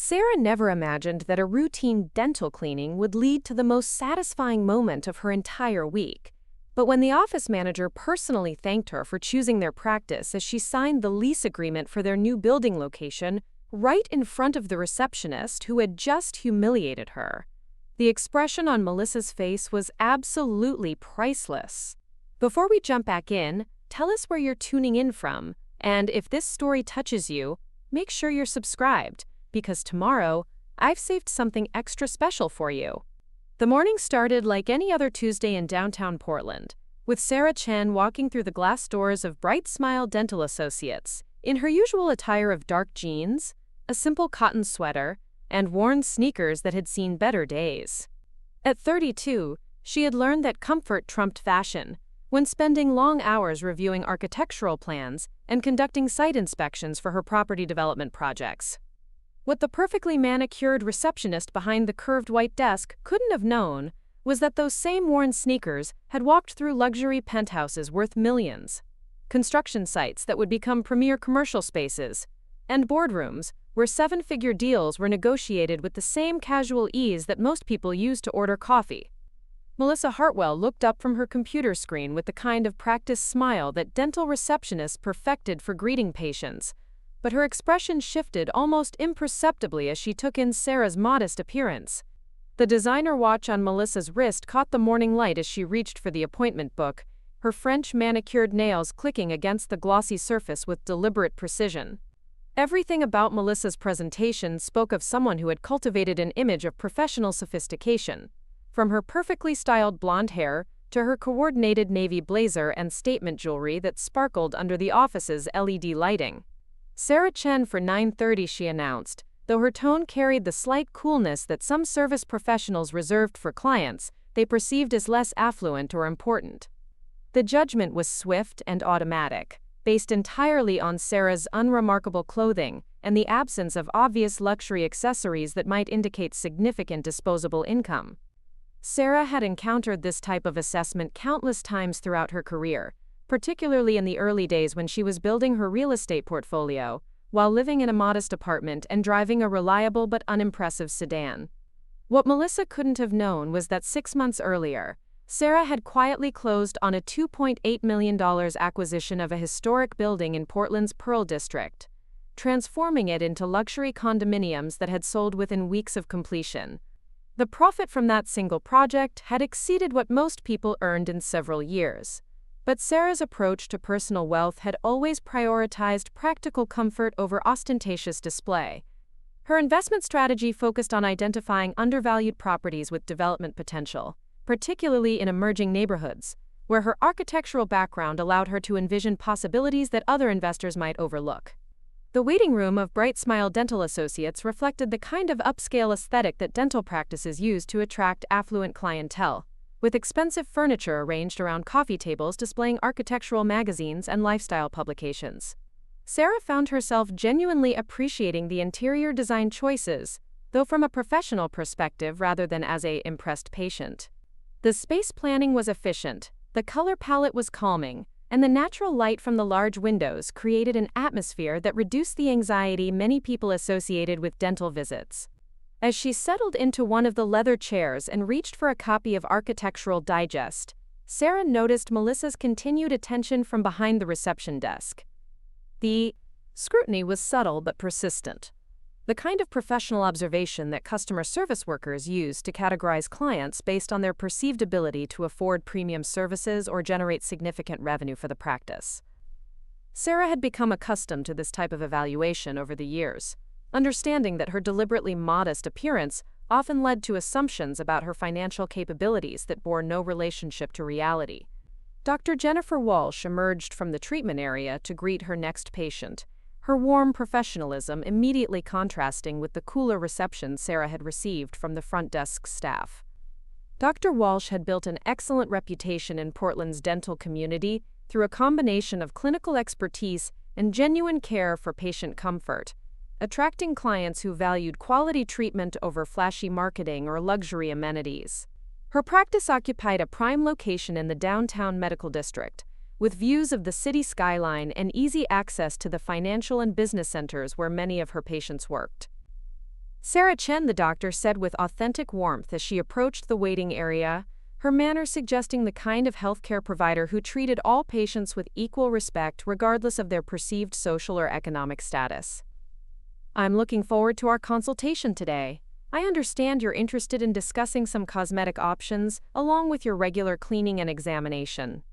Sarah never imagined that a routine dental cleaning would lead to the most satisfying moment of her entire week. But when the office manager personally thanked her for choosing their practice as she signed the lease agreement for their new building location, right in front of the receptionist who had just humiliated her, the expression on Melissa's face was absolutely priceless. Before we jump back in, tell us where you're tuning in from, and if this story touches you, make sure you're subscribed, because tomorrow, I've saved something extra special for you. The morning started like any other Tuesday in downtown Portland, with Sarah Chen walking through the glass doors of Bright Smile Dental Associates, in her usual attire of dark jeans, a simple cotton sweater, and worn sneakers that had seen better days. At 32, she had learned that comfort trumped fashion, when spending long hours reviewing architectural plans and conducting site inspections for her property development projects. What the perfectly manicured receptionist behind the curved white desk couldn't have known was that those same worn sneakers had walked through luxury penthouses worth millions, construction sites that would become premier commercial spaces, and boardrooms where seven-figure deals were negotiated with the same casual ease that most people use to order coffee. Melissa Hartwell looked up from her computer screen with the kind of practiced smile that dental receptionists perfected for greeting patients, but her expression shifted almost imperceptibly as she took in Sarah's modest appearance. The designer watch on Melissa's wrist caught the morning light as she reached for the appointment book, her French manicured nails clicking against the glossy surface with deliberate precision. Everything about Melissa's presentation spoke of someone who had cultivated an image of professional sophistication, from her perfectly styled blonde hair to her coordinated navy blazer and statement jewelry that sparkled under the office's LED lighting. Sarah Chen for 9:30, she announced, though her tone carried the slight coolness that some service professionals reserved for clients they perceived as less affluent or important. The judgment was swift and automatic, based entirely on Sarah's unremarkable clothing and the absence of obvious luxury accessories that might indicate significant disposable income. Sarah had encountered this type of assessment countless times throughout her career, particularly in the early days when she was building her real estate portfolio, while living in a modest apartment and driving a reliable but unimpressive sedan. What Melissa couldn't have known was that 6 months earlier, Sarah had quietly closed on a $2.8 million acquisition of a historic building in Portland's Pearl District, transforming it into luxury condominiums that had sold within weeks of completion. The profit from that single project had exceeded what most people earned in several years. But Sarah's approach to personal wealth had always prioritized practical comfort over ostentatious display. Her investment strategy focused on identifying undervalued properties with development potential, particularly in emerging neighborhoods, where her architectural background allowed her to envision possibilities that other investors might overlook. The waiting room of Bright Smile Dental Associates reflected the kind of upscale aesthetic that dental practices use to attract affluent clientele, with expensive furniture arranged around coffee tables displaying architectural magazines and lifestyle publications. Sarah found herself genuinely appreciating the interior design choices, though from a professional perspective rather than as an impressed patient. The space planning was efficient, the color palette was calming, and the natural light from the large windows created an atmosphere that reduced the anxiety many people associated with dental visits. As she settled into one of the leather chairs and reached for a copy of Architectural Digest, Sarah noticed Melissa's continued attention from behind the reception desk. The scrutiny was subtle but persistent, the kind of professional observation that customer service workers use to categorize clients based on their perceived ability to afford premium services or generate significant revenue for the practice. Sarah had become accustomed to this type of evaluation over the years, understanding that her deliberately modest appearance often led to assumptions about her financial capabilities that bore no relationship to reality. Dr. Jennifer Walsh emerged from the treatment area to greet her next patient, her warm professionalism immediately contrasting with the cooler reception Sarah had received from the front desk staff. Dr. Walsh had built an excellent reputation in Portland's dental community through a combination of clinical expertise and genuine care for patient comfort, attracting clients who valued quality treatment over flashy marketing or luxury amenities. Her practice occupied a prime location in the downtown medical district, with views of the city skyline and easy access to the financial and business centers where many of her patients worked. Sarah Chen, the doctor said with authentic warmth as she approached the waiting area, her manner suggesting the kind of healthcare provider who treated all patients with equal respect regardless of their perceived social or economic status. "I'm looking forward to our consultation today. I understand you're interested in discussing some cosmetic options along with your regular cleaning and examination."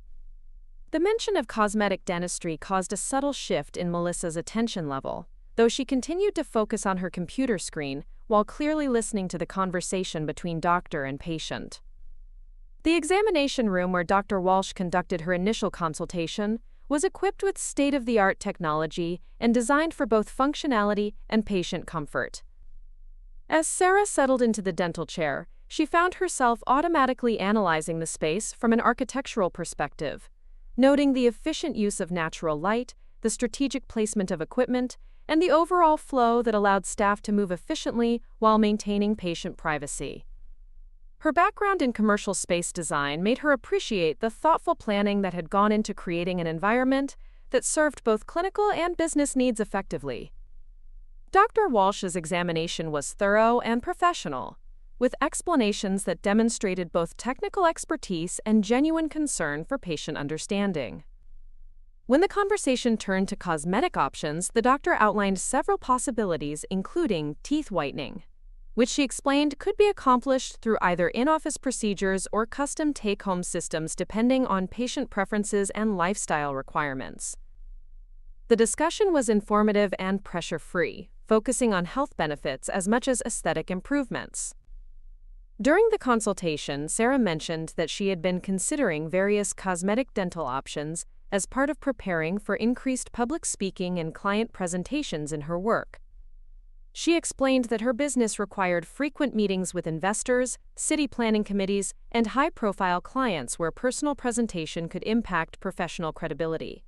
The mention of cosmetic dentistry caused a subtle shift in Melissa's attention level, though she continued to focus on her computer screen while clearly listening to the conversation between doctor and patient. The examination room where Dr. Walsh conducted her initial consultation was equipped with state-of-the-art technology and designed for both functionality and patient comfort. As Sarah settled into the dental chair, she found herself automatically analyzing the space from an architectural perspective, noting the efficient use of natural light, the strategic placement of equipment, and the overall flow that allowed staff to move efficiently while maintaining patient privacy. Her background in commercial space design made her appreciate the thoughtful planning that had gone into creating an environment that served both clinical and business needs effectively. Dr. Walsh's examination was thorough and professional, with explanations that demonstrated both technical expertise and genuine concern for patient understanding. When the conversation turned to cosmetic options, the doctor outlined several possibilities, including teeth whitening, which she explained could be accomplished through either in-office procedures or custom take-home systems depending on patient preferences and lifestyle requirements. The discussion was informative and pressure-free, focusing on health benefits as much as aesthetic improvements. During the consultation, Sarah mentioned that she had been considering various cosmetic dental options as part of preparing for increased public speaking and client presentations in her work. She explained that her business required frequent meetings with investors, city planning committees, and high-profile clients where personal presentation could impact professional credibility.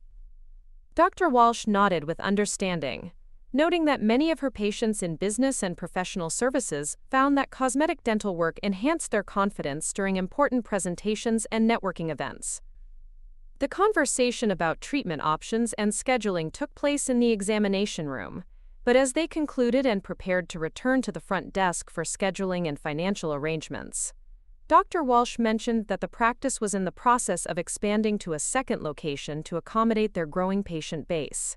Dr. Walsh nodded with understanding, noting that many of her patients in business and professional services found that cosmetic dental work enhanced their confidence during important presentations and networking events. The conversation about treatment options and scheduling took place in the examination room, but as they concluded and prepared to return to the front desk for scheduling and financial arrangements, Dr. Walsh mentioned that the practice was in the process of expanding to a second location to accommodate their growing patient base.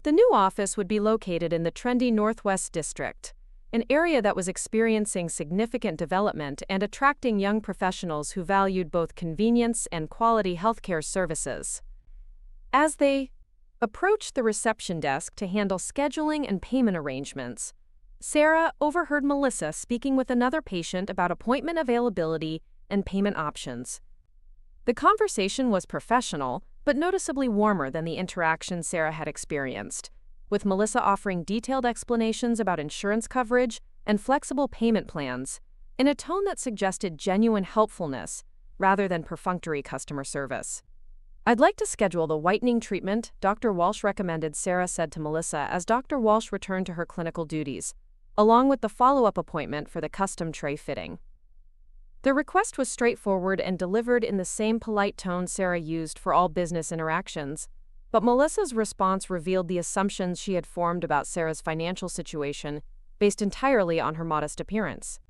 The new office would be located in the trendy Northwest District, an area that was experiencing significant development and attracting young professionals who valued both convenience and quality healthcare services. As they approached the reception desk to handle scheduling and payment arrangements, Sarah overheard Melissa speaking with another patient about appointment availability and payment options. The conversation was professional, but noticeably warmer than the interaction Sarah had experienced, with Melissa offering detailed explanations about insurance coverage and flexible payment plans, in a tone that suggested genuine helpfulness rather than perfunctory customer service. "I'd like to schedule the whitening treatment," Dr. Walsh recommended, Sarah said to Melissa as Dr. Walsh returned to her clinical duties, along with the follow-up appointment for the custom tray fitting. The request was straightforward and delivered in the same polite tone Sarah used for all business interactions, but Melissa's response revealed the assumptions she had formed about Sarah's financial situation, based entirely on her modest appearance.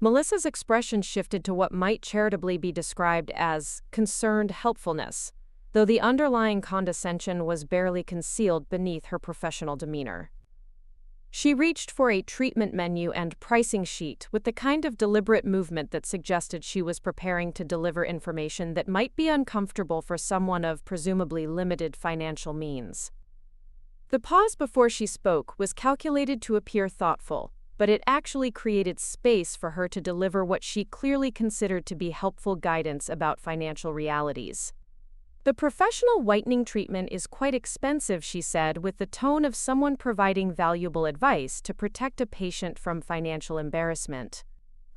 Melissa's expression shifted to what might charitably be described as concerned helpfulness, though the underlying condescension was barely concealed beneath her professional demeanor. She reached for a treatment menu and pricing sheet with the kind of deliberate movement that suggested she was preparing to deliver information that might be uncomfortable for someone of presumably limited financial means. The pause before she spoke was calculated to appear thoughtful, but it actually created space for her to deliver what she clearly considered to be helpful guidance about financial realities. "The professional whitening treatment is quite expensive," she said, with the tone of someone providing valuable advice to protect a patient from financial embarrassment.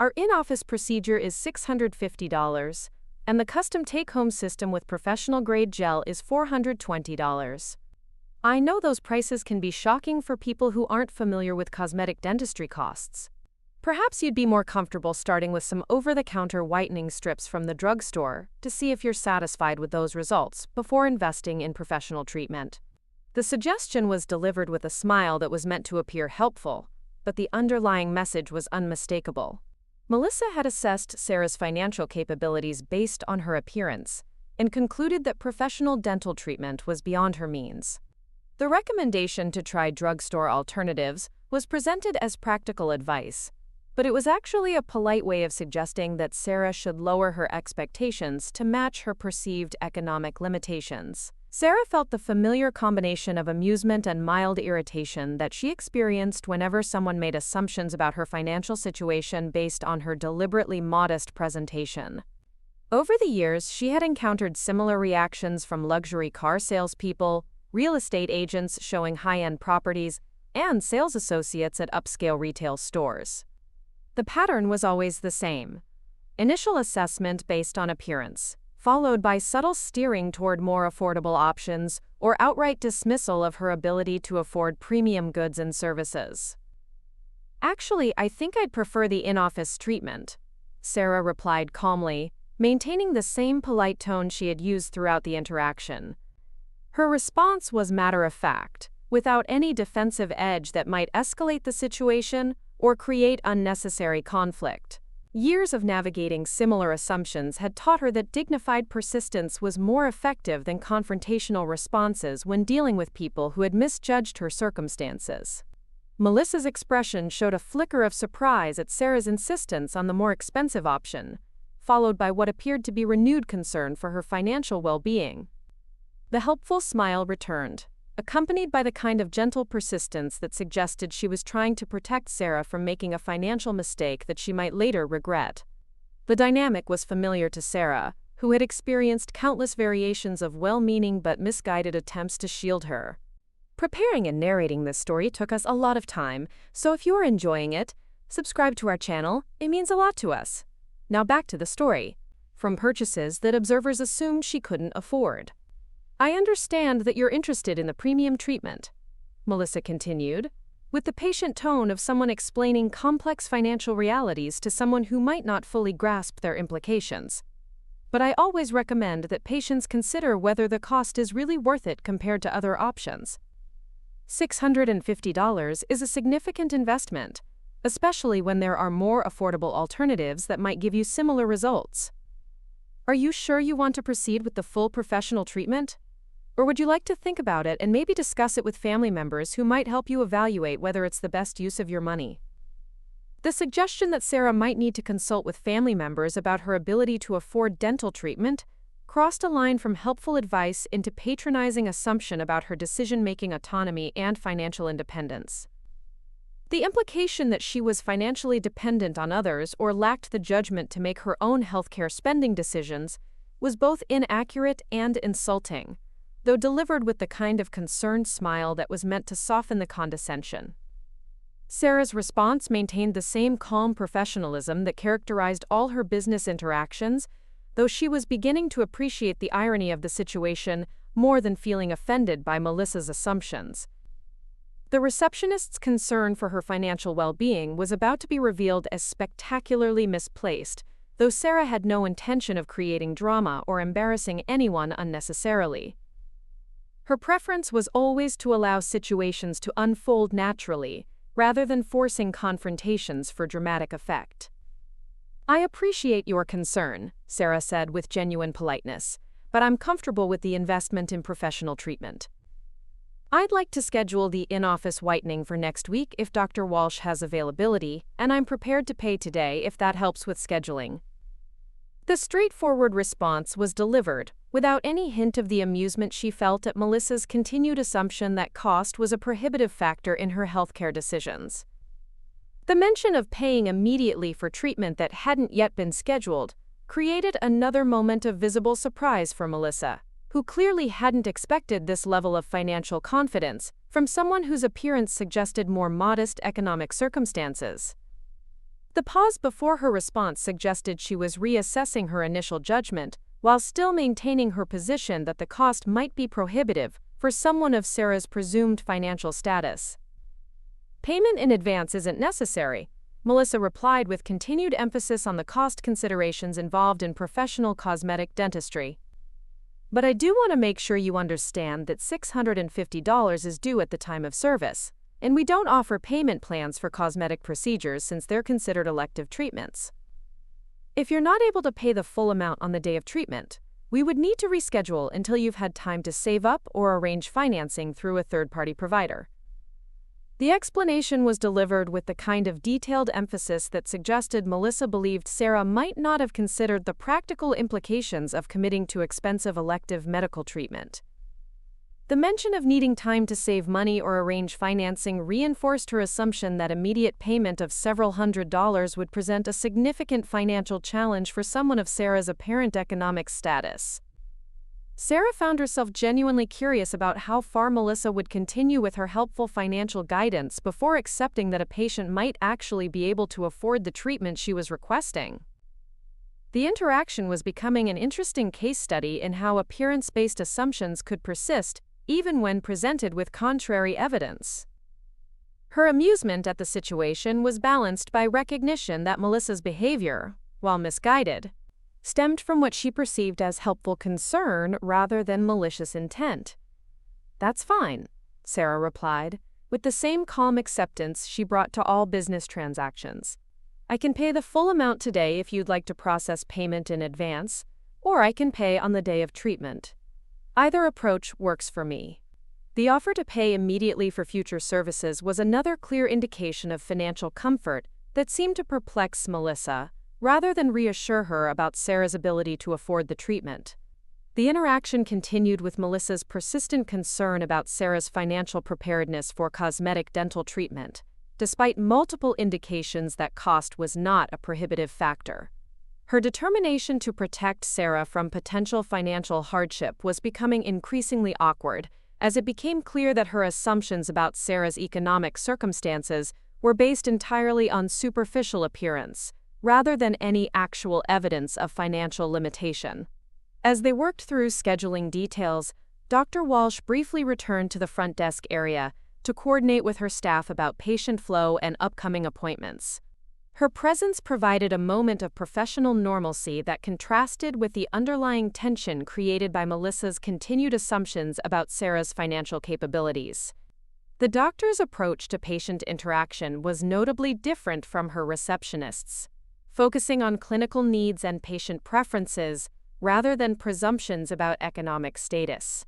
"Our in-office procedure is $650, and the custom take-home system with professional-grade gel is $420. I know those prices can be shocking for people who aren't familiar with cosmetic dentistry costs. Perhaps you'd be more comfortable starting with some over-the-counter whitening strips from the drugstore to see if you're satisfied with those results before investing in professional treatment." The suggestion was delivered with a smile that was meant to appear helpful, but the underlying message was unmistakable. Melissa had assessed Sarah's financial capabilities based on her appearance and concluded that professional dental treatment was beyond her means. The recommendation to try drugstore alternatives was presented as practical advice, but it was actually a polite way of suggesting that Sarah should lower her expectations to match her perceived economic limitations. Sarah felt the familiar combination of amusement and mild irritation that she experienced whenever someone made assumptions about her financial situation based on her deliberately modest presentation. Over the years, she had encountered similar reactions from luxury car salespeople, real estate agents showing high-end properties, and sales associates at upscale retail stores. The pattern was always the same: initial assessment based on appearance, followed by subtle steering toward more affordable options or outright dismissal of her ability to afford premium goods and services. "Actually, I think I'd prefer the in-office treatment," Sarah replied calmly, maintaining the same polite tone she had used throughout the interaction. Her response was matter-of-fact, without any defensive edge that might escalate the situation or create unnecessary conflict. Years of navigating similar assumptions had taught her that dignified persistence was more effective than confrontational responses when dealing with people who had misjudged her circumstances. Melissa's expression showed a flicker of surprise at Sarah's insistence on the more expensive option, followed by what appeared to be renewed concern for her financial well-being. The helpful smile returned, accompanied by the kind of gentle persistence that suggested she was trying to protect Sarah from making a financial mistake that she might later regret. The dynamic was familiar to Sarah, who had experienced countless variations of well-meaning but misguided attempts to shield her. Preparing and narrating this story took us a lot of time, so if you are enjoying it, subscribe to our channel. It means a lot to us. Now back to the story. From purchases that observers assumed she couldn't afford. "I understand that you're interested in the premium treatment," Melissa continued, with the patient tone of someone explaining complex financial realities to someone who might not fully grasp their implications. "But I always recommend that patients consider whether the cost is really worth it compared to other options. $650 is a significant investment, especially when there are more affordable alternatives that might give you similar results. Are you sure you want to proceed with the full professional treatment? Or would you like to think about it and maybe discuss it with family members who might help you evaluate whether it's the best use of your money?" The suggestion that Sarah might need to consult with family members about her ability to afford dental treatment crossed a line from helpful advice into patronizing assumption about her decision-making autonomy and financial independence. The implication that she was financially dependent on others or lacked the judgment to make her own healthcare spending decisions was both inaccurate and insulting, though delivered with the kind of concerned smile that was meant to soften the condescension. Sarah's response maintained the same calm professionalism that characterized all her business interactions, though she was beginning to appreciate the irony of the situation more than feeling offended by Melissa's assumptions. The receptionist's concern for her financial well-being was about to be revealed as spectacularly misplaced, though Sarah had no intention of creating drama or embarrassing anyone unnecessarily. Her preference was always to allow situations to unfold naturally, rather than forcing confrontations for dramatic effect. "I appreciate your concern," Sarah said with genuine politeness, "but I'm comfortable with the investment in professional treatment. I'd like to schedule the in-office whitening for next week if Dr. Walsh has availability, and I'm prepared to pay today if that helps with scheduling." The straightforward response was delivered, without any hint of the amusement she felt at Melissa's continued assumption that cost was a prohibitive factor in her healthcare decisions. The mention of paying immediately for treatment that hadn't yet been scheduled created another moment of visible surprise for Melissa, who clearly hadn't expected this level of financial confidence from someone whose appearance suggested more modest economic circumstances. The pause before her response suggested she was reassessing her initial judgment, while still maintaining her position that the cost might be prohibitive for someone of Sarah's presumed financial status. "Payment in advance isn't necessary," Melissa replied with continued emphasis on the cost considerations involved in professional cosmetic dentistry. "But I do want to make sure you understand that $650 is due at the time of service. and we don't offer payment plans for cosmetic procedures since they're considered elective treatments. If you're not able to pay the full amount on the day of treatment, we would need to reschedule until you've had time to save up or arrange financing through a third-party provider. The explanation was delivered with the kind of detailed emphasis that suggested Melissa believed Sarah might not have considered the practical implications of committing to expensive elective medical treatment. The mention of needing time to save money or arrange financing reinforced her assumption that immediate payment of several $100s would present a significant financial challenge for someone of Sarah's apparent economic status. Sarah found herself genuinely curious about how far Melissa would continue with her helpful financial guidance before accepting that a patient might actually be able to afford the treatment she was requesting. The interaction was becoming an interesting case study in how appearance-based assumptions could persist even when presented with contrary evidence. Her amusement at the situation was balanced by recognition that Melissa's behavior, while misguided, stemmed from what she perceived as helpful concern rather than malicious intent. "That's fine," Sarah replied, with the same calm acceptance she brought to all business transactions. "I can pay the full amount today if you'd like to process payment in advance, or I can pay on the day of treatment. Either approach works for me." The offer to pay immediately for future services was another clear indication of financial comfort that seemed to perplex Melissa, rather than reassure her about Sarah's ability to afford the treatment. The interaction continued with Melissa's persistent concern about Sarah's financial preparedness for cosmetic dental treatment, despite multiple indications that cost was not a prohibitive factor. Her determination to protect Sarah from potential financial hardship was becoming increasingly awkward, as it became clear that her assumptions about Sarah's economic circumstances were based entirely on superficial appearance, rather than any actual evidence of financial limitation. As they worked through scheduling details, Dr. Walsh briefly returned to the front desk area to coordinate with her staff about patient flow and upcoming appointments. Her presence provided a moment of professional normalcy that contrasted with the underlying tension created by Melissa's continued assumptions about Sarah's financial capabilities. The doctor's approach to patient interaction was notably different from her receptionist's, focusing on clinical needs and patient preferences rather than presumptions about economic status.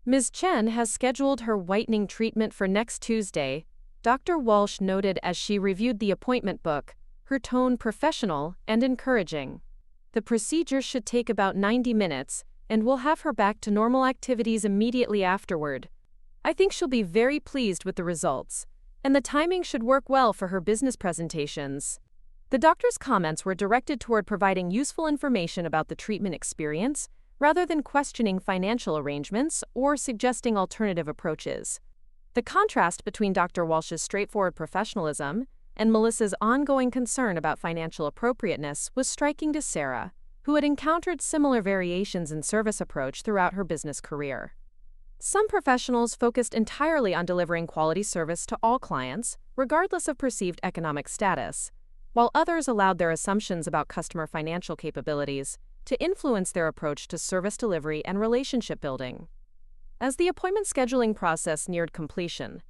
"Ms. Chen has scheduled her whitening treatment for next Tuesday," Dr. Walsh noted as she reviewed the appointment book, her tone professional and encouraging. "The procedure should take about 90 minutes, and we'll have her back to normal activities immediately afterward. I think she'll be very pleased with the results, and the timing should work well for her business presentations." The doctor's comments were directed toward providing useful information about the treatment experience, rather than questioning financial arrangements or suggesting alternative approaches. The contrast between Dr. Walsh's straightforward professionalism and Melissa's ongoing concern about financial appropriateness was striking to Sarah, who had encountered similar variations in service approach throughout her business career. Some professionals focused entirely on delivering quality service to all clients, regardless of perceived economic status, while others allowed their assumptions about customer financial capabilities to influence their approach to service delivery and relationship building. As the appointment scheduling process neared completion,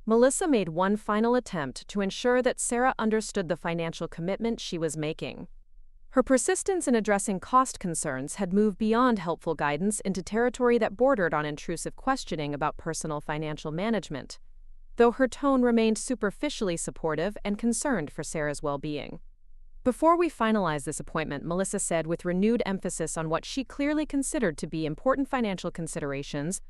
Melissa made one final attempt to ensure that Sarah understood the financial commitment she was making. Her persistence in addressing cost concerns had moved beyond helpful guidance into territory that bordered on intrusive questioning about personal financial management, though her tone remained superficially supportive and concerned for Sarah's well-being. "Before we finalize this appointment," Melissa said with renewed emphasis on what she clearly considered to be important financial considerations,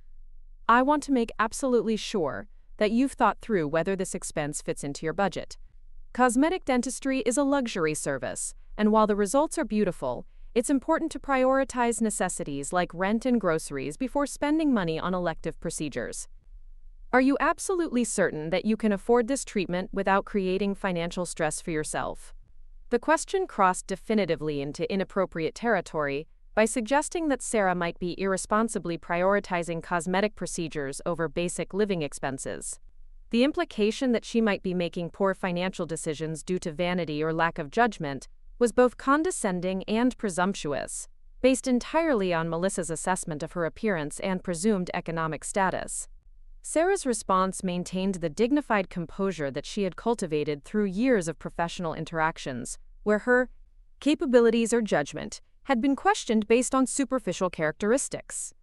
"I want to make absolutely sure that you've thought through whether this expense fits into your budget. Cosmetic dentistry is a luxury service, and while the results are beautiful, it's important to prioritize necessities like rent and groceries before spending money on elective procedures. Are you absolutely certain that you can afford this treatment without creating financial stress for yourself?" The question crossed definitively into inappropriate territory by suggesting that Sarah might be irresponsibly prioritizing cosmetic procedures over basic living expenses. The implication that she might be making poor financial decisions due to vanity or lack of judgment was both condescending and presumptuous, based entirely on Melissa's assessment of her appearance and presumed economic status. Sarah's response maintained the dignified composure that she had cultivated through years of professional interactions, where her capabilities or judgment had been questioned based on superficial characteristics.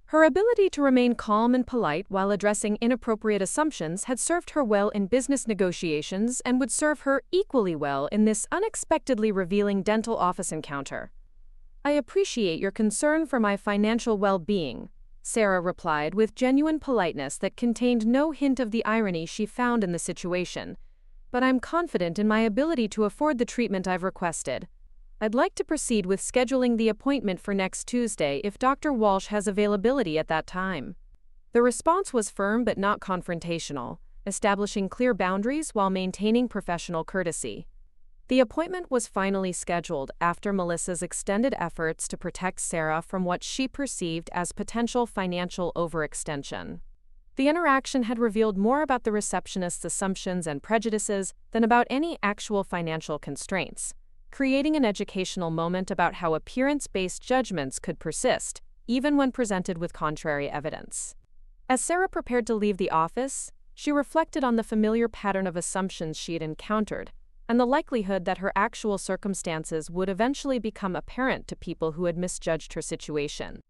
Her ability to remain calm and polite while addressing inappropriate assumptions had served her well in business negotiations and would serve her equally well in this unexpectedly revealing dental office encounter. "I appreciate your concern for my financial well-being," Sarah replied with genuine politeness that contained no hint of the irony she found in the situation. "But I'm confident in my ability to afford the treatment I've requested. I'd like to proceed with scheduling the appointment for next Tuesday if Dr. Walsh has availability at that time." The response was firm but not confrontational, establishing clear boundaries while maintaining professional courtesy. The appointment was finally scheduled after Melissa's extended efforts to protect Sarah from what she perceived as potential financial overextension. The interaction had revealed more about the receptionist's assumptions and prejudices than about any actual financial constraints, creating an educational moment about how appearance-based judgments could persist, even when presented with contrary evidence. As Sarah prepared to leave the office, she reflected on the familiar pattern of assumptions she had encountered, and the likelihood that her actual circumstances would eventually become apparent to people who had misjudged her situation.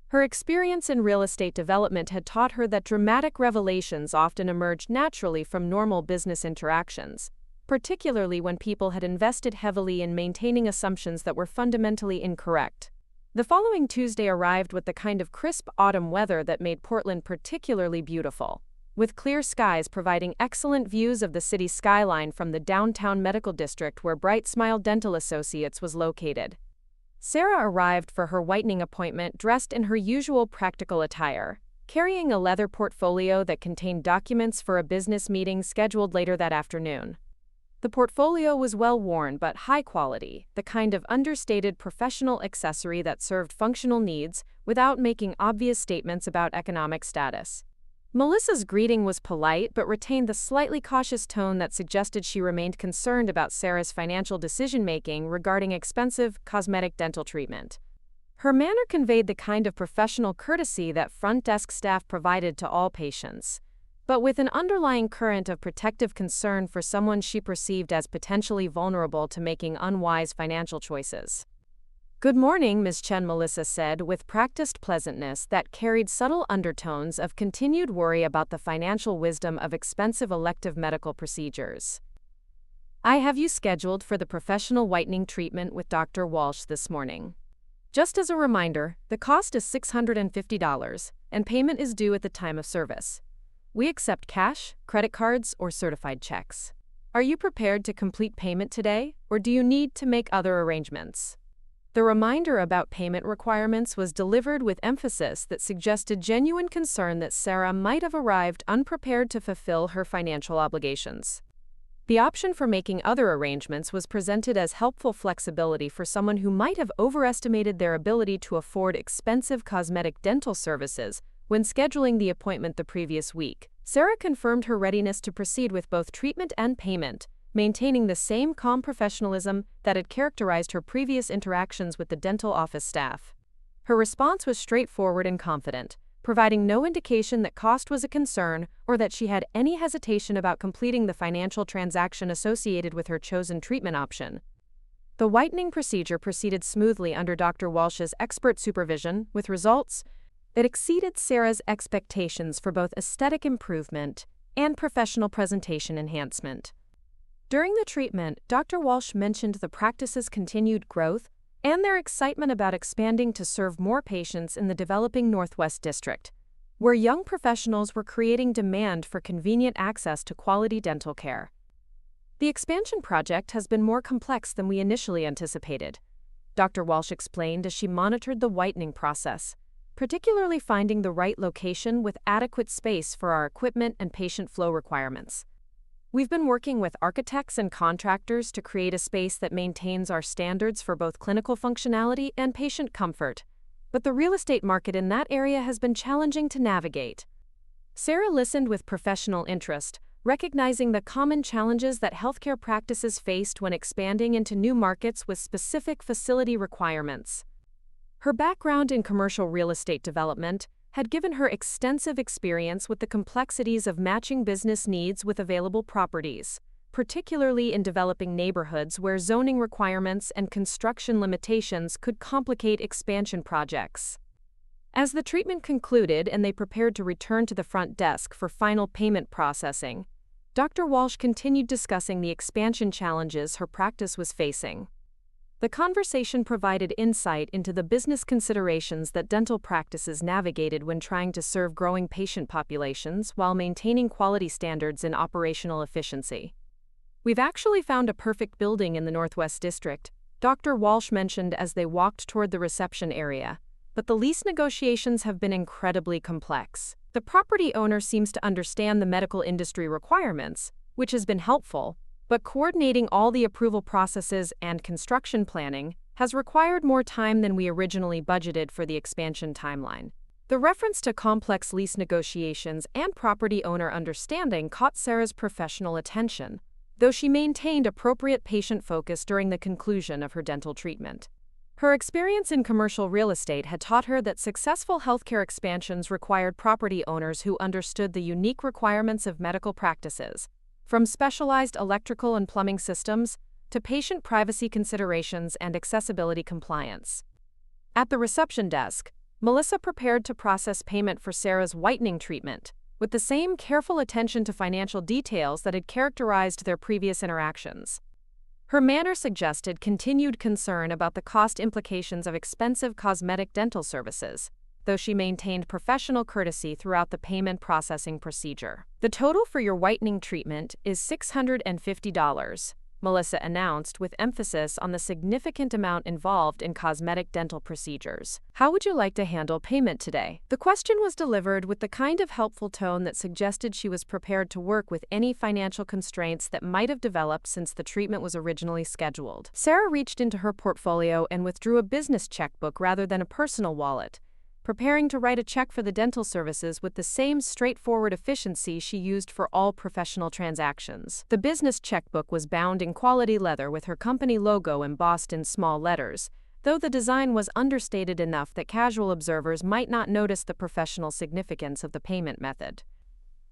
Her experience in real estate development had taught her that dramatic revelations often emerged naturally from normal business interactions, particularly when people had invested heavily in maintaining assumptions that were fundamentally incorrect. The following Tuesday arrived with the kind of crisp autumn weather that made Portland particularly beautiful, with clear skies providing excellent views of the city skyline from the downtown medical district where Bright Smile Dental Associates was located. Sarah arrived for her whitening appointment dressed in her usual practical attire, carrying a leather portfolio that contained documents for a business meeting scheduled later that afternoon. The portfolio was well worn but high quality, the kind of understated professional accessory that served functional needs without making obvious statements about economic status. Melissa's greeting was polite but retained the slightly cautious tone that suggested she remained concerned about Sarah's financial decision-making regarding expensive, cosmetic dental treatment. Her manner conveyed the kind of professional courtesy that front desk staff provided to all patients, but with an underlying current of protective concern for someone she perceived as potentially vulnerable to making unwise financial choices. "Good morning, Ms. Chen," Melissa said with practiced pleasantness that carried subtle undertones of continued worry about the financial wisdom of expensive elective medical procedures. "I have you scheduled for the professional whitening treatment with Dr. Walsh this morning. Just as a reminder, the cost is $650, and payment is due at the time of service. We accept cash, credit cards, or certified checks. Are you prepared to complete payment today, or do you need to make other arrangements?" The reminder about payment requirements was delivered with emphasis that suggested genuine concern that Sarah might have arrived unprepared to fulfill her financial obligations. The option for making other arrangements was presented as helpful flexibility for someone who might have overestimated their ability to afford expensive cosmetic dental services when scheduling the appointment the previous week. Sarah confirmed her readiness to proceed with both treatment and payment, maintaining the same calm professionalism that had characterized her previous interactions with the dental office staff. Her response was straightforward and confident, providing no indication that cost was a concern or that she had any hesitation about completing the financial transaction associated with her chosen treatment option. The whitening procedure proceeded smoothly under Dr. Walsh's expert supervision, with results that exceeded Sarah's expectations for both aesthetic improvement and professional presentation enhancement. During the treatment, Dr. Walsh mentioned the practice's continued growth and their excitement about expanding to serve more patients in the developing Northwest District, where young professionals were creating demand for convenient access to quality dental care. "The expansion project has been more complex than we initially anticipated," Dr. Walsh explained as she monitored the whitening process, particularly finding the right location with adequate space for our equipment and patient flow requirements. "We've been working with architects and contractors to create a space that maintains our standards for both clinical functionality and patient comfort, but the real estate market in that area has been challenging to navigate." Sarah listened with professional interest, recognizing the common challenges that healthcare practices faced when expanding into new markets with specific facility requirements. Her background in commercial real estate development, had given her extensive experience with the complexities of matching business needs with available properties, particularly in developing neighborhoods where zoning requirements and construction limitations could complicate expansion projects. As the treatment concluded and they prepared to return to the front desk for final payment processing, Dr. Walsh continued discussing the expansion challenges her practice was facing. The conversation provided insight into the business considerations that dental practices navigated when trying to serve growing patient populations while maintaining quality standards and operational efficiency. "We've actually found a perfect building in the Northwest District," Dr. Walsh mentioned as they walked toward the reception area, "but the lease negotiations have been incredibly complex. The property owner seems to understand the medical industry requirements, which has been helpful, but coordinating all the approval processes and construction planning has required more time than we originally budgeted for the expansion timeline." The reference to complex lease negotiations and property owner understanding caught Sarah's professional attention, though she maintained appropriate patient focus during the conclusion of her dental treatment. Her experience in commercial real estate had taught her that successful healthcare expansions required property owners who understood the unique requirements of medical practices, from specialized electrical and plumbing systems to patient privacy considerations and accessibility compliance. At the reception desk, Melissa prepared to process payment for Sarah's whitening treatment, with the same careful attention to financial details that had characterized their previous interactions. Her manner suggested continued concern about the cost implications of expensive cosmetic dental services, though she maintained professional courtesy throughout the payment processing procedure. "The total for your whitening treatment is $650, Melissa announced with emphasis on the significant amount involved in cosmetic dental procedures. "How would you like to handle payment today?" The question was delivered with the kind of helpful tone that suggested she was prepared to work with any financial constraints that might have developed since the treatment was originally scheduled. Sarah reached into her portfolio and withdrew a business checkbook rather than a personal wallet, preparing to write a check for the dental services with the same straightforward efficiency she used for all professional transactions. The business checkbook was bound in quality leather with her company logo embossed in small letters, though the design was understated enough that casual observers might not notice the professional significance of the payment method.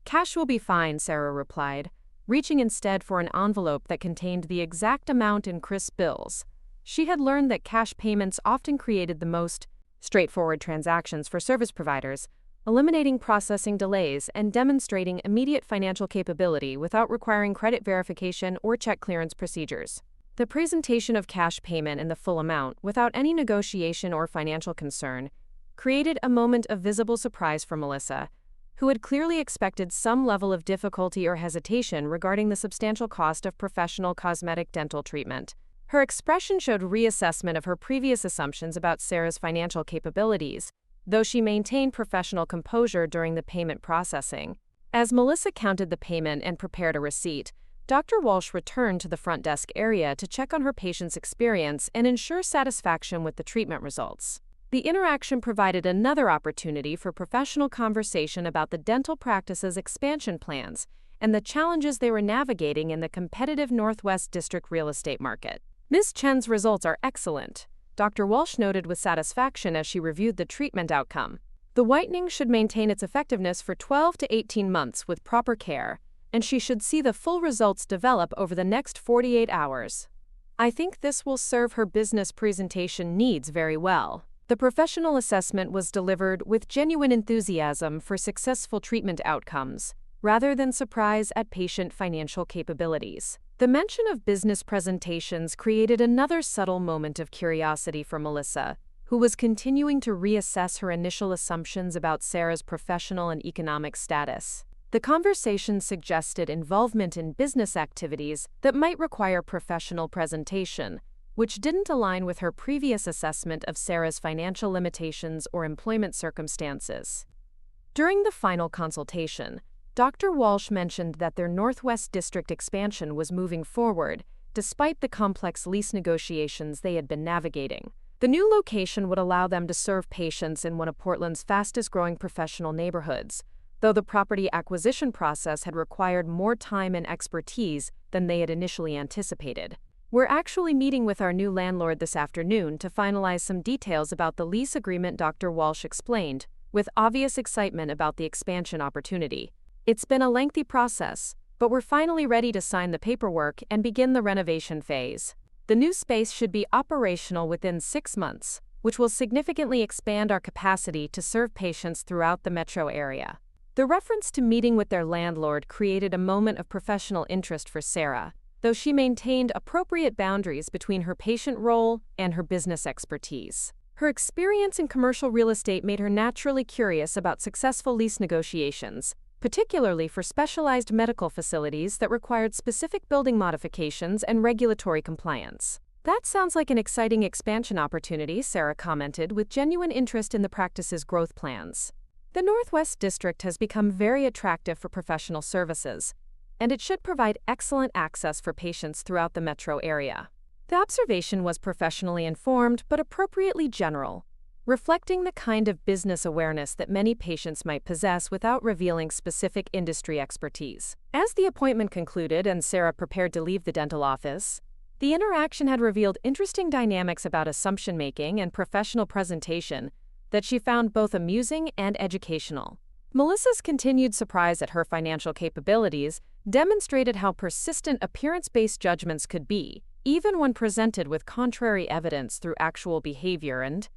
"Cash will be fine," Sarah replied, reaching instead for an envelope that contained the exact amount in crisp bills. She had learned that cash payments often created the most straightforward transactions for service providers, eliminating processing delays and demonstrating immediate financial capability without requiring credit verification or check clearance procedures. The presentation of cash payment in the full amount, without any negotiation or financial concern, created a moment of visible surprise for Melissa, who had clearly expected some level of difficulty or hesitation regarding the substantial cost of professional cosmetic dental treatment. Her expression showed reassessment of her previous assumptions about Sarah's financial capabilities, though she maintained professional composure during the payment processing. As Melissa counted the payment and prepared a receipt, Dr. Walsh returned to the front desk area to check on her patient's experience and ensure satisfaction with the treatment results. The interaction provided another opportunity for professional conversation about the dental practice's expansion plans and the challenges they were navigating in the competitive Northwest District real estate market. "Ms. Chen's results are excellent," Dr. Walsh noted with satisfaction as she reviewed the treatment outcome. "The whitening should maintain its effectiveness for 12 to 18 months with proper care, and she should see the full results develop over the next 48 hours. I think this will serve her business presentation needs very well." The professional assessment was delivered with genuine enthusiasm for successful treatment outcomes, rather than surprise at patient financial capabilities. The mention of business presentations created another subtle moment of curiosity for Melissa, who was continuing to reassess her initial assumptions about Sarah's professional and economic status. The conversation suggested involvement in business activities that might require professional presentation, which didn't align with her previous assessment of Sarah's financial limitations or employment circumstances. During the final consultation, Dr. Walsh mentioned that their Northwest District expansion was moving forward, despite the complex lease negotiations they had been navigating. The new location would allow them to serve patients in one of Portland's fastest-growing professional neighborhoods, though the property acquisition process had required more time and expertise than they had initially anticipated. "We're actually meeting with our new landlord this afternoon to finalize some details about the lease agreement," Dr. Walsh explained, with obvious excitement about the expansion opportunity. It's been a lengthy process, but we're finally ready to sign the paperwork and begin the renovation phase. The new space should be operational within 6 months, which will significantly expand our capacity to serve patients throughout the metro area. The reference to meeting with their landlord created a moment of professional interest for Sarah, though she maintained appropriate boundaries between her patient role and her business expertise. Her experience in commercial real estate made her naturally curious about successful lease negotiations, particularly for specialized medical facilities that required specific building modifications and regulatory compliance. "That sounds like an exciting expansion opportunity," Sarah commented, with genuine interest in the practice's growth plans. The Northwest District has become very attractive for professional services, and it should provide excellent access for patients throughout the metro area. The observation was professionally informed but appropriately general, reflecting the kind of business awareness that many patients might possess without revealing specific industry expertise. As the appointment concluded and Sarah prepared to leave the dental office, the interaction had revealed interesting dynamics about assumption making and professional presentation that she found both amusing and educational. Melissa's continued surprise at her financial capabilities demonstrated how persistent appearance-based judgments could be, even when presented with contrary evidence through actual behavior and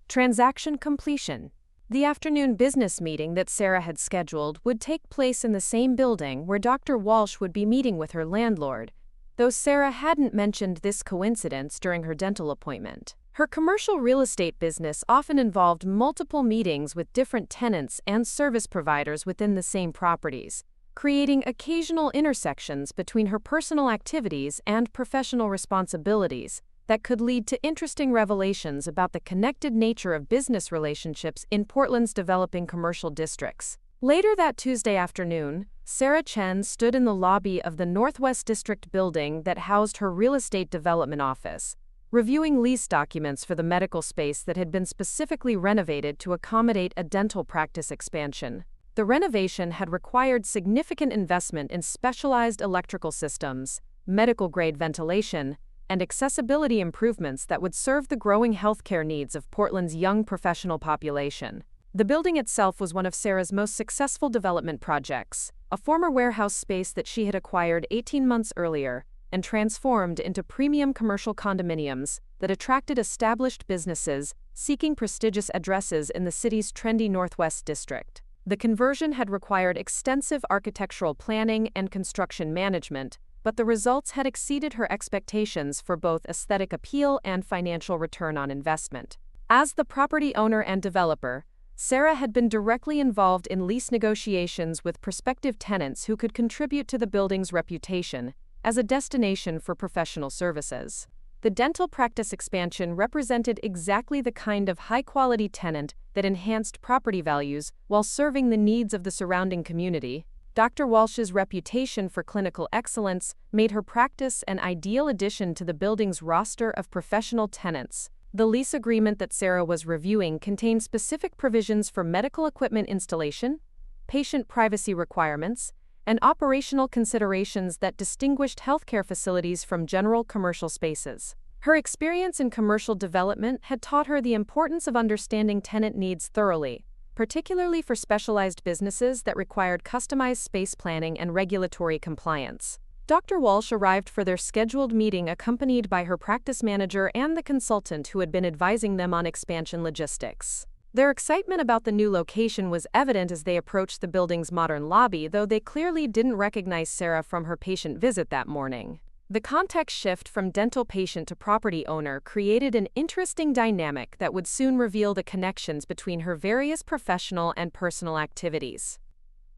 transaction completion. The afternoon business meeting that Sarah had scheduled would take place in the same building where Dr. Walsh would be meeting with her landlord, though Sarah hadn't mentioned this coincidence during her dental appointment. Her commercial real estate business often involved multiple meetings with different tenants and service providers within the same properties, creating occasional intersections between her personal activities and professional responsibilities that could lead to interesting revelations about the connected nature of business relationships in Portland's developing commercial districts. Later that Tuesday afternoon, Sarah Chen stood in the lobby of the Northwest District building that housed her real estate development office, reviewing lease documents for the medical space that had been specifically renovated to accommodate a dental practice expansion. The renovation had required significant investment in specialized electrical systems, medical-grade ventilation, and accessibility improvements that would serve the growing healthcare needs of Portland's young professional population. The building itself was one of Sarah's most successful development projects, a former warehouse space that she had acquired 18 months earlier and transformed into premium commercial condominiums that attracted established businesses seeking prestigious addresses in the city's trendy Northwest District. The conversion had required extensive architectural planning and construction management, but the results had exceeded her expectations for both aesthetic appeal and financial return on investment. As the property owner and developer, Sarah had been directly involved in lease negotiations with prospective tenants who could contribute to the building's reputation as a destination for professional services. The dental practice expansion represented exactly the kind of high-quality tenant that enhanced property values while serving the needs of the surrounding community. Dr. Walsh's reputation for clinical excellence made her practice an ideal addition to the building's roster of professional tenants. The lease agreement that Sarah was reviewing contained specific provisions for medical equipment installation, patient privacy requirements, and operational considerations that distinguished healthcare facilities from general commercial spaces. Her experience in commercial development had taught her the importance of understanding tenant needs thoroughly, particularly for specialized businesses that required customized space planning and regulatory compliance. Dr. Walsh arrived for their scheduled meeting accompanied by her practice manager and the consultant who had been advising them on expansion logistics. Their excitement about the new location was evident as they approached the building's modern lobby, though they clearly didn't recognize Sarah from her patient visit that morning. The context shift from dental patient to property owner created an interesting dynamic that would soon reveal the connections between her various professional and personal activities.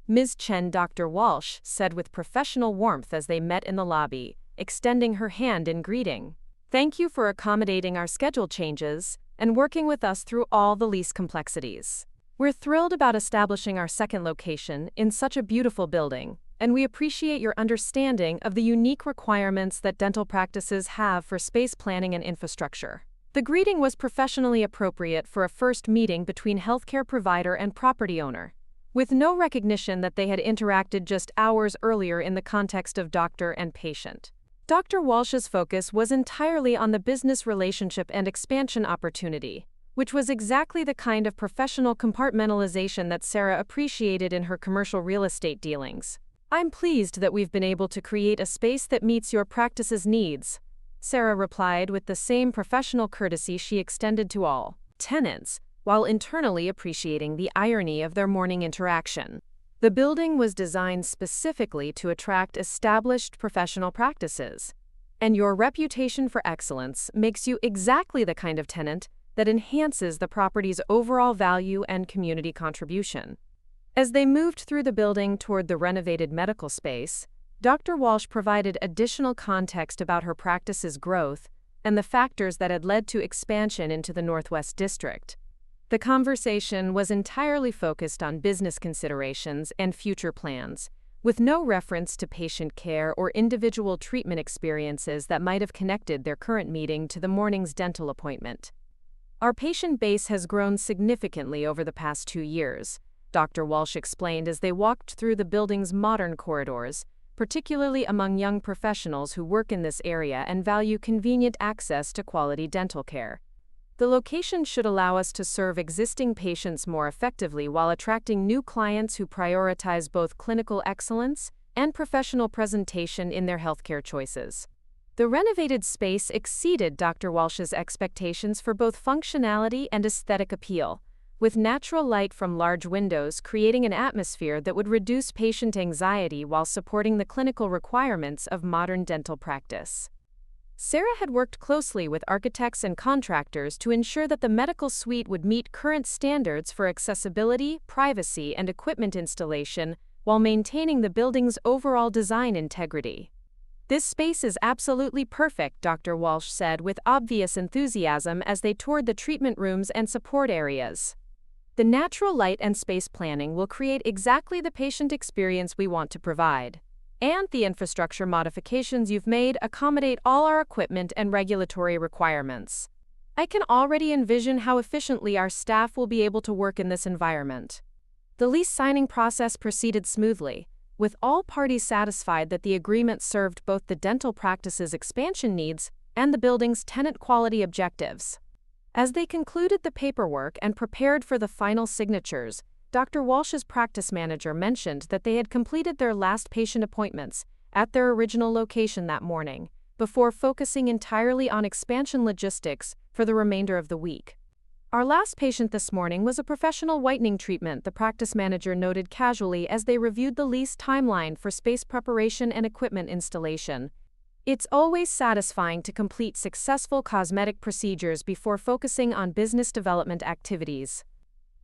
Ms. Chen, Dr. Walsh said with professional warmth as they met in the lobby, extending her hand in greeting. "Thank you for accommodating our schedule changes and working with us through all the lease complexities. We're thrilled about establishing our second location in such a beautiful building, and we appreciate your understanding of the unique requirements that dental practices have for space planning and infrastructure." The greeting was professionally appropriate for a first meeting between healthcare provider and property owner, with no recognition that they had interacted just hours earlier in the context of doctor and patient. Dr. Walsh's focus was entirely on the business relationship and expansion opportunity, which was exactly the kind of professional compartmentalization that Sarah appreciated in her commercial real estate dealings. "I'm pleased that we've been able to create a space that meets your practice's needs," Sarah replied with the same professional courtesy she extended to all tenants, while internally appreciating the irony of their morning interaction. The building was designed specifically to attract established professional practices, and your reputation for excellence makes you exactly the kind of tenant that enhances the property's overall value and community contribution. As they moved through the building toward the renovated medical space, Dr. Walsh provided additional context about her practice's growth and the factors that had led to expansion into the Northwest District. The conversation was entirely focused on business considerations and future plans, with no reference to patient care or individual treatment experiences that might have connected their current meeting to the morning's dental appointment. "Our patient base has grown significantly over the past 2 years," Dr. Walsh explained as they walked through the building's modern corridors, particularly among young professionals who work in this area and value convenient access to quality dental care. "The location should allow us to serve existing patients more effectively while attracting new clients who prioritize both clinical excellence and professional presentation in their healthcare choices." The renovated space exceeded Dr. Walsh's expectations for both functionality and aesthetic appeal, with natural light from large windows creating an atmosphere that would reduce patient anxiety while supporting the clinical requirements of modern dental practice. Sarah had worked closely with architects and contractors to ensure that the medical suite would meet current standards for accessibility, privacy, and equipment installation while maintaining the building's overall design integrity. "This space is absolutely perfect," Dr. Walsh said with obvious enthusiasm as they toured the treatment rooms and support areas. "The natural light and space planning will create exactly the patient experience we want to provide. And the infrastructure modifications you've made accommodate all our equipment and regulatory requirements. I can already envision how efficiently our staff will be able to work in this environment." The lease signing process proceeded smoothly, with all parties satisfied that the agreement served both the dental practice's expansion needs and the building's tenant quality objectives. As they concluded the paperwork and prepared for the final signatures, Dr. Walsh's practice manager mentioned that they had completed their last patient appointments at their original location that morning, before focusing entirely on expansion logistics for the remainder of the week. "Our last patient this morning was a professional whitening treatment," the practice manager noted casually as they reviewed the lease timeline for space preparation and equipment installation. "It's always satisfying to complete successful cosmetic procedures before focusing on business development activities."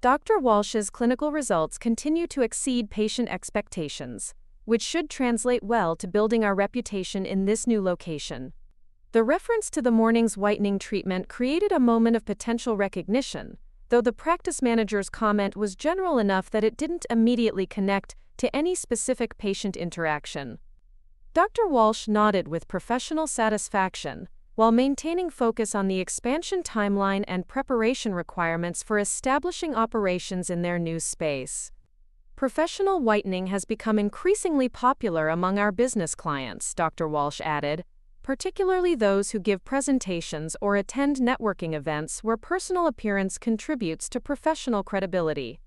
Dr. Walsh's clinical results continue to exceed patient expectations, which should translate well to building our reputation in this new location. The reference to the morning's whitening treatment created a moment of potential recognition, though the practice manager's comment was general enough that it didn't immediately connect to any specific patient interaction. Dr. Walsh nodded with professional satisfaction, while maintaining focus on the expansion timeline and preparation requirements for establishing operations in their new space. "Professional whitening has become increasingly popular among our business clients," Dr. Walsh added, "particularly those who give presentations or attend networking events where personal appearance contributes to professional credibility.